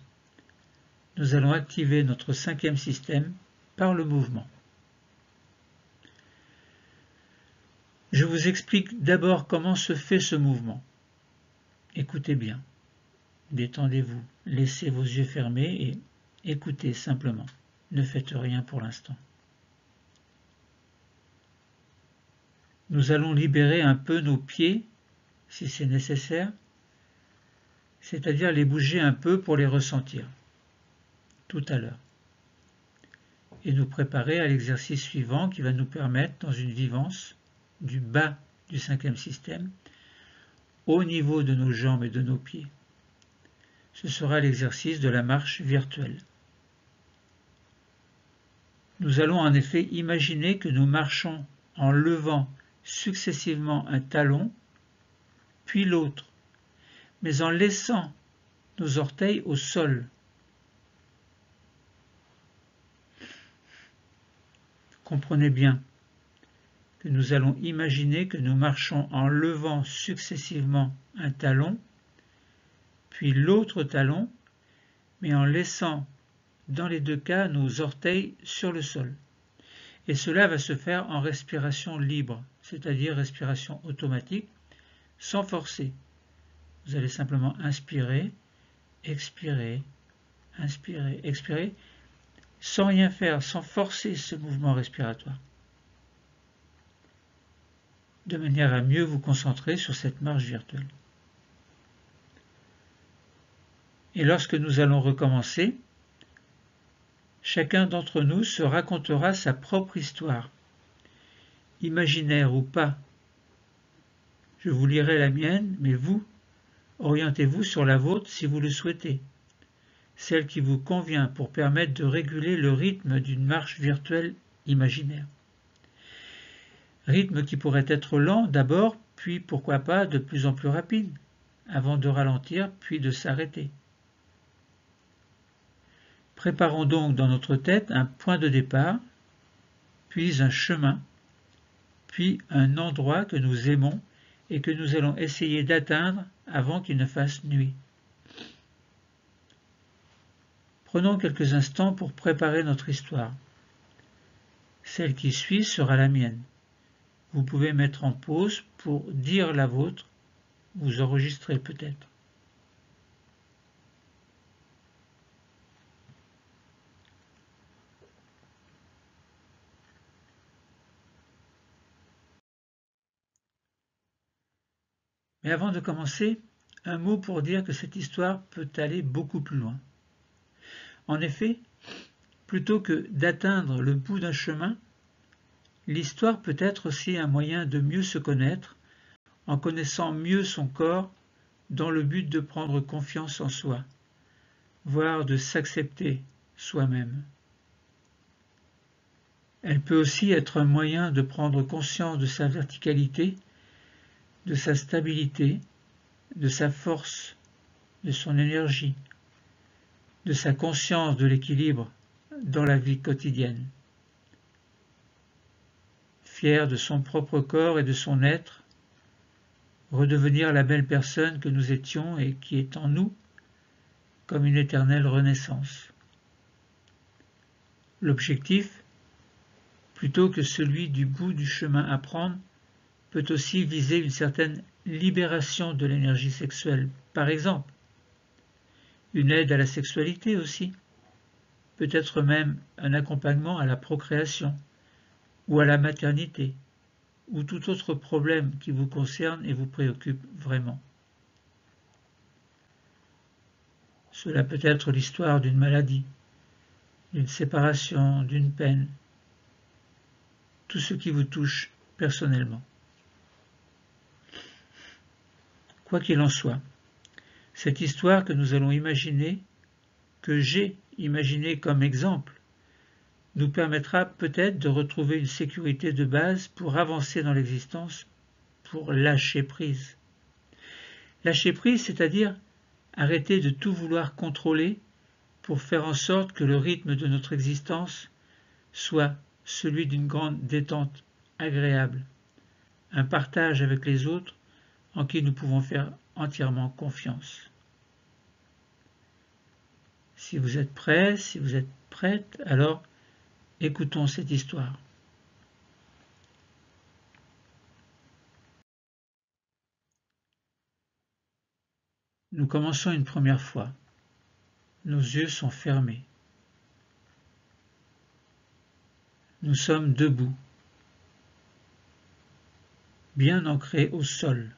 Nous allons activer notre cinquième système par le mouvement. Je vous explique d'abord comment se fait ce mouvement. Écoutez bien, détendez-vous, laissez vos yeux fermés et écoutez simplement. Ne faites rien pour l'instant. Nous allons libérer un peu nos pieds, si c'est nécessaire, c'est-à-dire les bouger un peu pour les ressentir, tout à l'heure. Et nous préparer à l'exercice suivant qui va nous permettre, dans une vivance, du bas du cinquième système, au niveau de nos jambes et de nos pieds. Ce sera l'exercice de la marche virtuelle. Nous allons en effet imaginer que nous marchons en levant successivement un talon, puis l'autre, mais en laissant nos orteils au sol. Comprenez bien que nous allons imaginer que nous marchons en levant successivement un talon, puis l'autre talon, mais en laissant dans les deux cas nos orteils sur le sol. Et cela va se faire en respiration libre, c'est-à-dire respiration automatique, sans forcer. Vous allez simplement inspirer, expirer, inspirer, expirer, sans rien faire, sans forcer ce mouvement respiratoire, de manière à mieux vous concentrer sur cette marche virtuelle. Et lorsque nous allons recommencer, chacun d'entre nous se racontera sa propre histoire, imaginaire ou pas. Je vous lirai la mienne, mais vous, orientez-vous sur la vôtre si vous le souhaitez, celle qui vous convient pour permettre de réguler le rythme d'une marche virtuelle imaginaire. Rythme qui pourrait être lent d'abord, puis pourquoi pas de plus en plus rapide, avant de ralentir puis de s'arrêter. Préparons donc dans notre tête un point de départ, puis un chemin, puis un endroit que nous aimons et que nous allons essayer d'atteindre avant qu'il ne fasse nuit. Prenons quelques instants pour préparer notre histoire. Celle qui suit sera la mienne. Vous pouvez mettre en pause pour dire la vôtre, vous enregistrer peut-être. Mais avant de commencer, un mot pour dire que cette histoire peut aller beaucoup plus loin. En effet, plutôt que d'atteindre le bout d'un chemin, l'histoire peut être aussi un moyen de mieux se connaître, en connaissant mieux son corps, dans le but de prendre confiance en soi, voire de s'accepter soi-même. Elle peut aussi être un moyen de prendre conscience de sa verticalité, de sa stabilité, de sa force, de son énergie, de sa conscience de l'équilibre dans la vie quotidienne. Fier de son propre corps et de son être, redevenir la belle personne que nous étions et qui est en nous, comme une éternelle renaissance. L'objectif, plutôt que celui du bout du chemin à prendre, peut aussi viser une certaine libération de l'énergie sexuelle, par exemple. Une aide à la sexualité aussi, peut-être même un accompagnement à la procréation ou à la maternité, ou tout autre problème qui vous concerne et vous préoccupe vraiment. Cela peut être l'histoire d'une maladie, d'une séparation, d'une peine, tout ce qui vous touche personnellement. Quoi qu'il en soit, cette histoire que nous allons imaginer, que j'ai imaginée comme exemple, nous permettra peut-être de retrouver une sécurité de base pour avancer dans l'existence, pour lâcher prise. Lâcher prise, c'est-à-dire arrêter de tout vouloir contrôler pour faire en sorte que le rythme de notre existence soit celui d'une grande détente agréable, un partage avec les autres en qui nous pouvons faire entièrement confiance. Si vous êtes prêts, si vous êtes prête, alors écoutons cette histoire. Nous commençons une première fois. Nos yeux sont fermés. Nous sommes debout, bien ancrés au sol,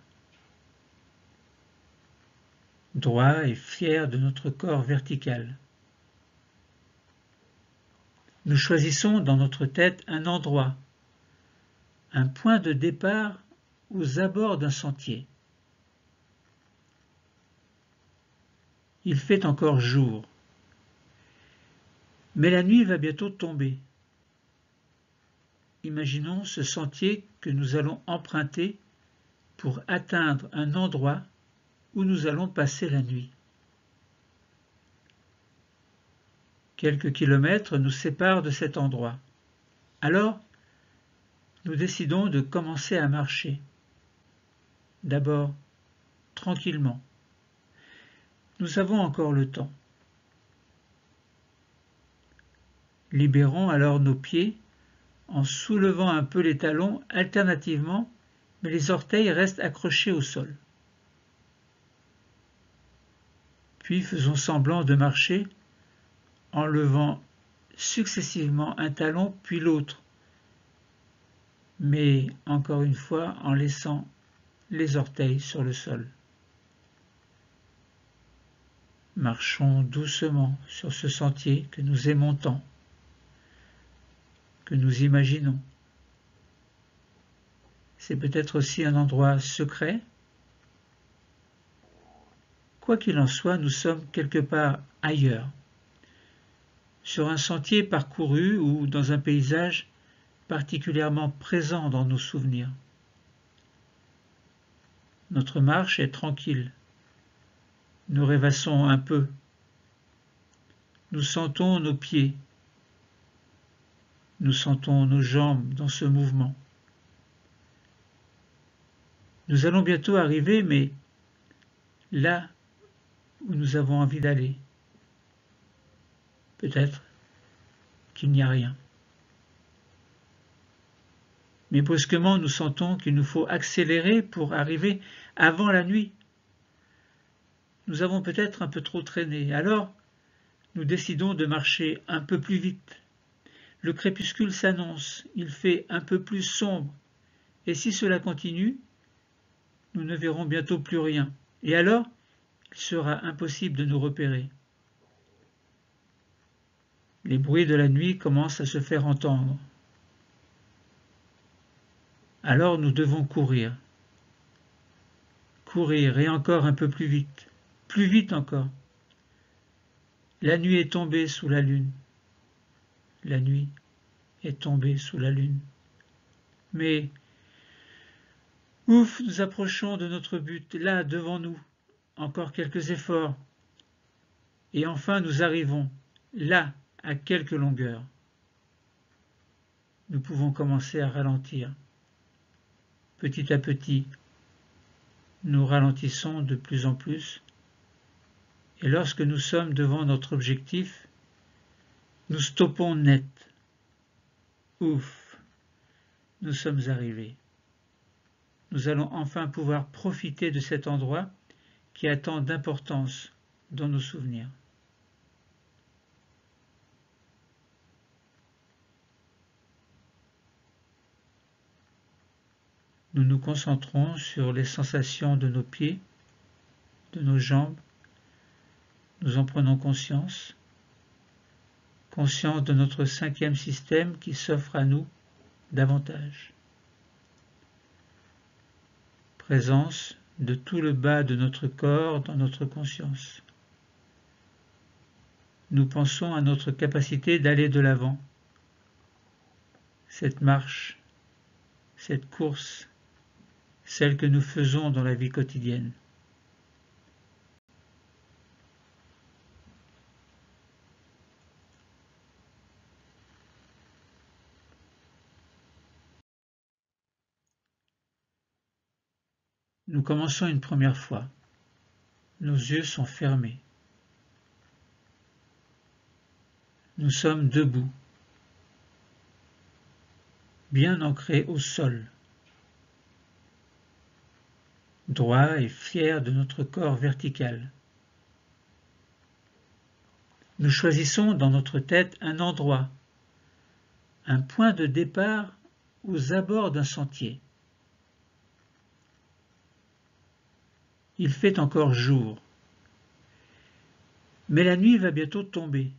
droit et fiers de notre corps vertical. Nous choisissons dans notre tête un endroit, un point de départ aux abords d'un sentier. Il fait encore jour, mais la nuit va bientôt tomber. Imaginons ce sentier que nous allons emprunter pour atteindre un endroit où nous allons passer la nuit. Quelques kilomètres nous séparent de cet endroit. Alors, nous décidons de commencer à marcher. D'abord, tranquillement. Nous avons encore le temps. Libérons alors nos pieds en soulevant un peu les talons alternativement, mais les orteils restent accrochés au sol. Puis faisons semblant de marcher en levant successivement un talon puis l'autre, mais encore une fois en laissant les orteils sur le sol. Marchons doucement sur ce sentier que nous aimons tant, que nous imaginons. C'est peut-être aussi un endroit secret. Quoi qu'il en soit, nous sommes quelque part ailleurs, sur un sentier parcouru ou dans un paysage particulièrement présent dans nos souvenirs. Notre marche est tranquille. Nous rêvassons un peu. Nous sentons nos pieds. Nous sentons nos jambes dans ce mouvement. Nous allons bientôt arriver, mais là où nous avons envie d'aller. Peut-être qu'il n'y a rien. Mais brusquement, nous sentons qu'il nous faut accélérer pour arriver avant la nuit. Nous avons peut-être un peu trop traîné. Alors, nous décidons de marcher un peu plus vite. Le crépuscule s'annonce, il fait un peu plus sombre. Et si cela continue, nous ne verrons bientôt plus rien. Et alors, il sera impossible de nous repérer. Les bruits de la nuit commencent à se faire entendre. Alors nous devons courir. Courir et encore un peu plus vite encore. La nuit est tombée sous la lune. La nuit est tombée sous la lune. Mais, ouf, nous approchons de notre but, là, devant nous. Encore quelques efforts. Et enfin nous arrivons, là, à quelques longueurs. Nous pouvons commencer à ralentir. Petit à petit, nous ralentissons de plus en plus. Et lorsque nous sommes devant notre objectif, nous stoppons net. Ouf, nous sommes arrivés. Nous allons enfin pouvoir profiter de cet endroit qui a tant d'importance dans nos souvenirs. Nous nous concentrons sur les sensations de nos pieds, de nos jambes. Nous en prenons conscience. Conscience de notre cinquième système qui s'offre à nous davantage. Présence de tout le bas de notre corps dans notre conscience. Nous pensons à notre capacité d'aller de l'avant. Cette marche, cette course, celle que nous faisons dans la vie quotidienne. Nous commençons une première fois. Nos yeux sont fermés. Nous sommes debout, bien ancrés au sol, droit et fiers de notre corps vertical. Nous choisissons dans notre tête un endroit, un point de départ aux abords d'un sentier. Il fait encore jour, mais la nuit va bientôt tomber.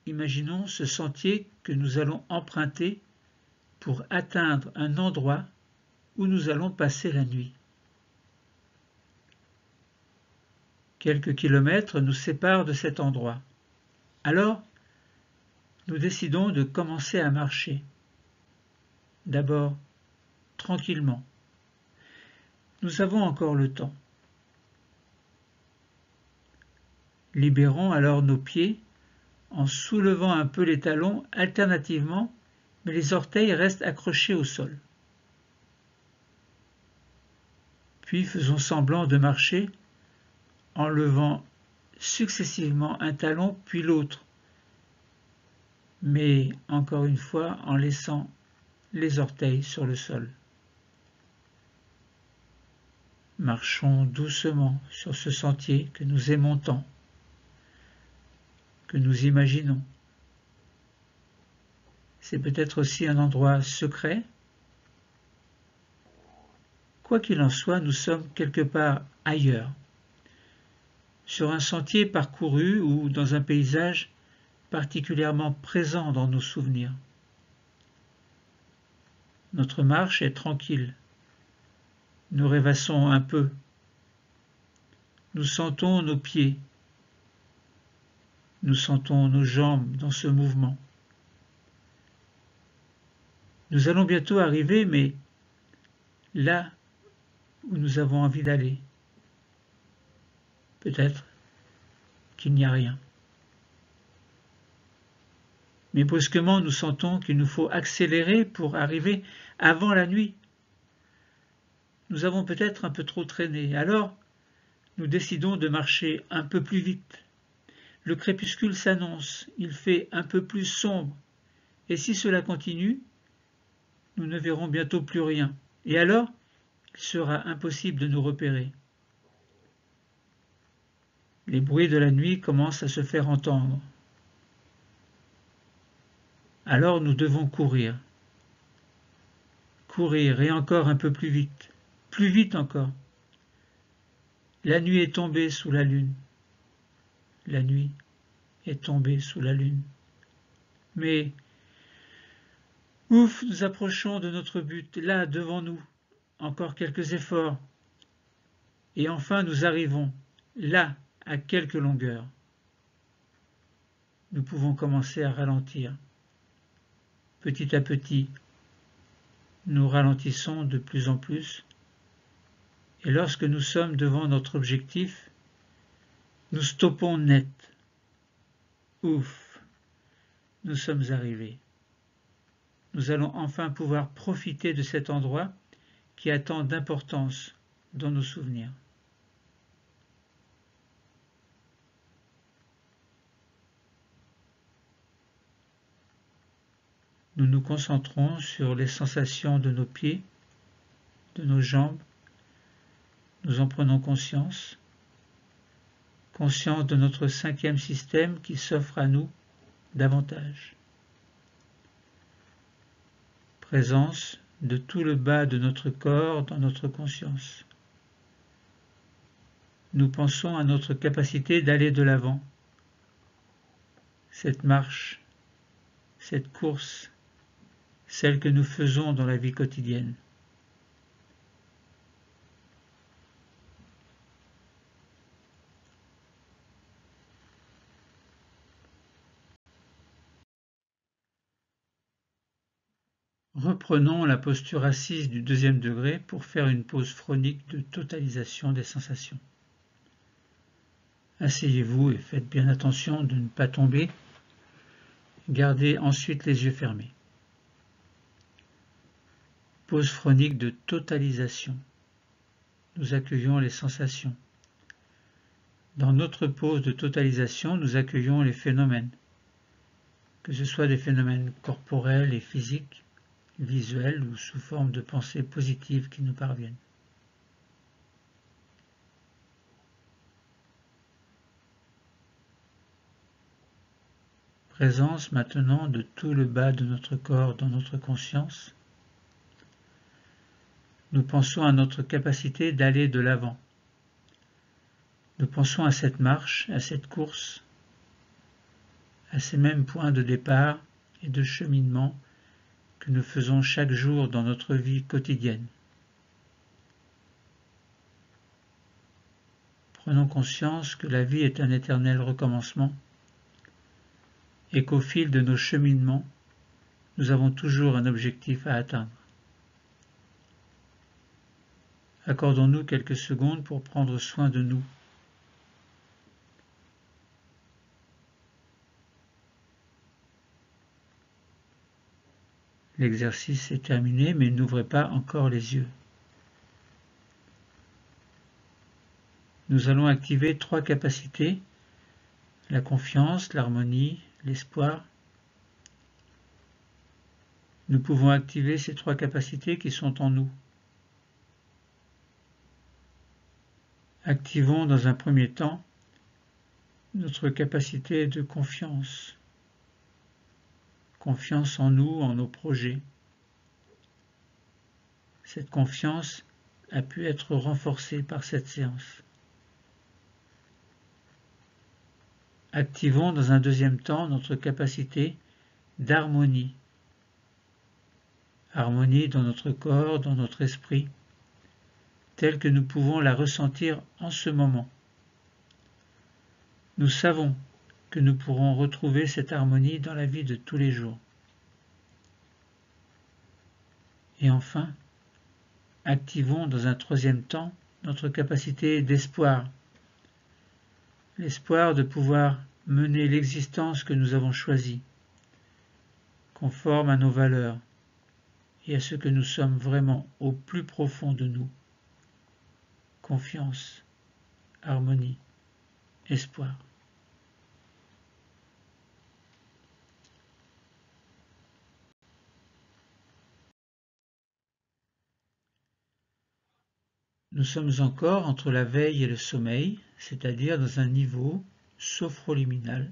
Imaginons ce sentier que nous allons emprunter pour atteindre un endroit où nous allons passer la nuit. Quelques kilomètres nous séparent de cet endroit. Alors, nous décidons de commencer à marcher. D'abord, tranquillement. Nous avons encore le temps. Libérons alors nos pieds en soulevant un peu les talons alternativement, mais les orteils restent accrochés au sol. Puis faisons semblant de marcher en levant successivement un talon puis l'autre, mais encore une fois en laissant les orteils sur le sol. Marchons doucement sur ce sentier que nous aimons tant, que nous imaginons. C'est peut-être aussi un endroit secret. Quoi qu'il en soit, nous sommes quelque part ailleurs, sur un sentier parcouru ou dans un paysage particulièrement présent dans nos souvenirs. Notre marche est tranquille. Nous rêvassons un peu. Nous sentons nos pieds. Nous sentons nos jambes dans ce mouvement. Nous allons bientôt arriver, mais là où nous avons envie d'aller. Peut-être qu'il n'y a rien. Mais brusquement, nous sentons qu'il nous faut accélérer pour arriver avant la nuit. Nous avons peut-être un peu trop traîné. Alors, nous décidons de marcher un peu plus vite. Le crépuscule s'annonce, il fait un peu plus sombre. Et si cela continue, nous ne verrons bientôt plus rien. Et alors, il sera impossible de nous repérer. Les bruits de la nuit commencent à se faire entendre. Alors nous devons courir. Courir et encore un peu plus vite. plus vite encore. La nuit est tombée sous la lune. La nuit est tombée sous la lune. Mais, ouf, nous approchons de notre but, là, devant nous. Encore quelques efforts. Et enfin, nous arrivons, là, à quelques longueurs. Nous pouvons commencer à ralentir. Petit à petit, nous ralentissons de plus en plus. Et lorsque nous sommes devant notre objectif, nous stoppons net. Ouf, nous sommes arrivés. Nous allons enfin pouvoir profiter de cet endroit qui a tant d'importance dans nos souvenirs. Nous nous concentrons sur les sensations de nos pieds, de nos jambes. Nous en prenons conscience. Conscience de notre cinquième système qui s'offre à nous davantage. Présence de tout le bas de notre corps dans notre conscience. Nous pensons à notre capacité d'aller de l'avant. Cette marche, cette course, celle que nous faisons dans la vie quotidienne. Reprenons la posture assise du deuxième degré pour faire une pause phronique de totalisation des sensations. Asseyez-vous et faites bien attention de ne pas tomber. Gardez ensuite les yeux fermés. Pause phronique de totalisation. Nous accueillons les sensations. Dans notre pause de totalisation, nous accueillons les phénomènes, que ce soit des phénomènes corporels et physiques, visuels ou sous forme de pensées positives qui nous parviennent. Présence maintenant de tout le bas de notre corps dans notre conscience. Nous pensons à notre capacité d'aller de l'avant. Nous pensons à cette marche, à cette course, à ces mêmes points de départ et de cheminement que nous faisons chaque jour dans notre vie quotidienne. Prenons conscience que la vie est un éternel recommencement et qu'au fil de nos cheminements, nous avons toujours un objectif à atteindre. Accordons-nous quelques secondes pour prendre soin de nous. L'exercice est terminé, mais n'ouvrez pas encore les yeux. Nous allons activer 3 capacités, la confiance, l'harmonie, l'espoir. Nous pouvons activer ces 3 capacités qui sont en nous. Activons dans un premier temps notre capacité de confiance. Confiance en nous, en nos projets. Cette confiance a pu être renforcée par cette séance. Activons dans un deuxième temps notre capacité d'harmonie. Harmonie dans notre corps, dans notre esprit, telle que nous pouvons la ressentir en ce moment. Nous savons que nous pourrons retrouver cette harmonie dans la vie de tous les jours. Et enfin, activons dans un troisième temps notre capacité d'espoir. L'espoir de pouvoir mener l'existence que nous avons choisie, conforme à nos valeurs et à ce que nous sommes vraiment au plus profond de nous. Confiance, harmonie, espoir. Nous sommes encore entre la veille et le sommeil, c'est-à-dire dans un niveau sophroliminal.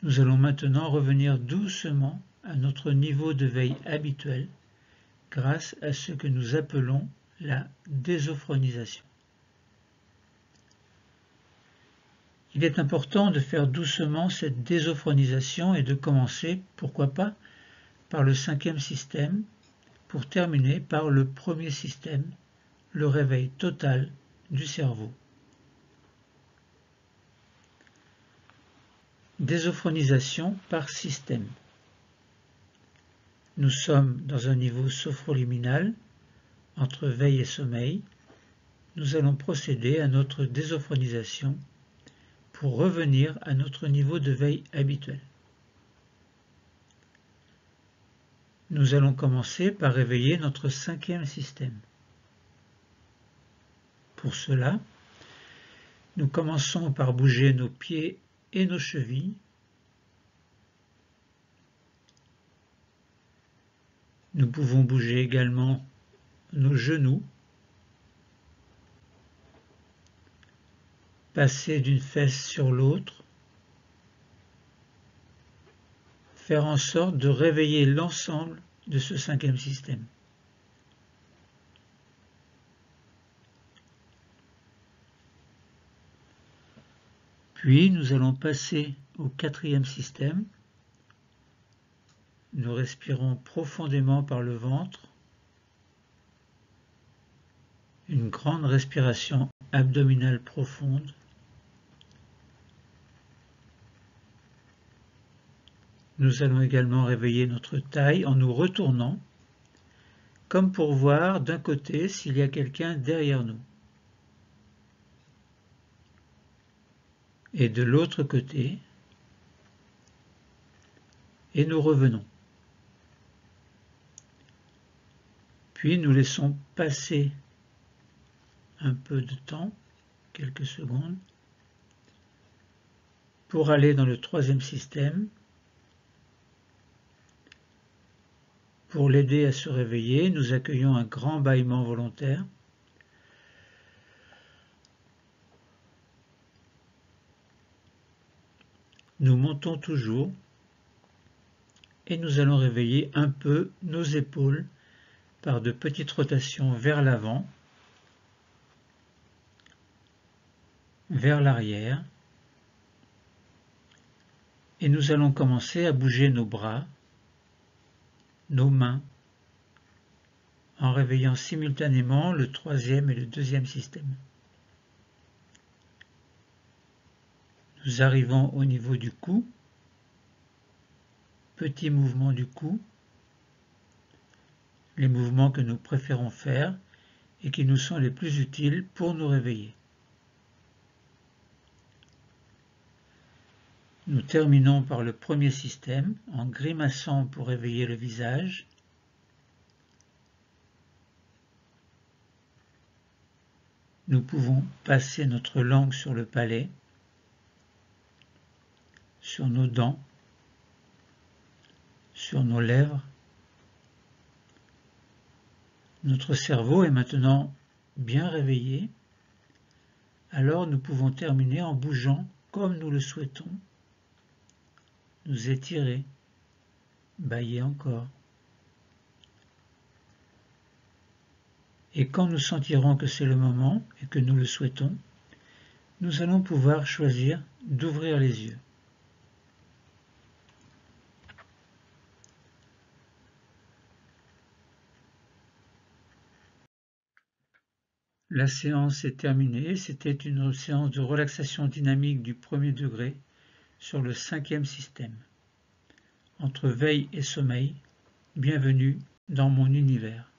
Nous allons maintenant revenir doucement à notre niveau de veille habituel, grâce à ce que nous appelons la désophronisation. Il est important de faire doucement cette désophronisation et de commencer, pourquoi pas, par le 5e système, pour terminer par le premier système, le réveil total du cerveau. Désophronisation par système. Nous sommes dans un niveau sophroliminal, entre veille et sommeil. Nous allons procéder à notre désophronisation pour revenir à notre niveau de veille habituel. Nous allons commencer par réveiller notre 5e système. Pour cela, nous commençons par bouger nos pieds et nos chevilles. Nous pouvons bouger également nos genoux, passer d'une fesse sur l'autre, faire en sorte de réveiller l'ensemble de ce 5e système. Puis nous allons passer au 4e système. Nous respirons profondément par le ventre, une grande respiration abdominale profonde. Nous allons également réveiller notre taille en nous retournant, comme pour voir d'un côté s'il y a quelqu'un derrière nous. Et de l'autre côté, et nous revenons. Puis nous laissons passer un peu de temps, quelques secondes, pour aller dans le 3e système. Pour l'aider à se réveiller, nous accueillons un grand bâillement volontaire. Nous montons toujours et nous allons réveiller un peu nos épaules par de petites rotations vers l'avant, vers l'arrière, et nous allons commencer à bouger nos bras, nos mains, en réveillant simultanément le 3e et le 2e système. Nous arrivons au niveau du cou, petit mouvement du cou, les mouvements que nous préférons faire et qui nous sont les plus utiles pour nous réveiller. Nous terminons par le 1er système en grimaçant pour réveiller le visage. Nous pouvons passer notre langue sur le palais, sur nos dents, sur nos lèvres. Notre cerveau est maintenant bien réveillé, alors nous pouvons terminer en bougeant comme nous le souhaitons, nous étirer, bâiller encore. Et quand nous sentirons que c'est le moment et que nous le souhaitons, nous allons pouvoir choisir d'ouvrir les yeux. La séance est terminée. C'était une séance de relaxation dynamique du 1er degré sur le 5e système. Entre veille et sommeil, bienvenue dans mon univers.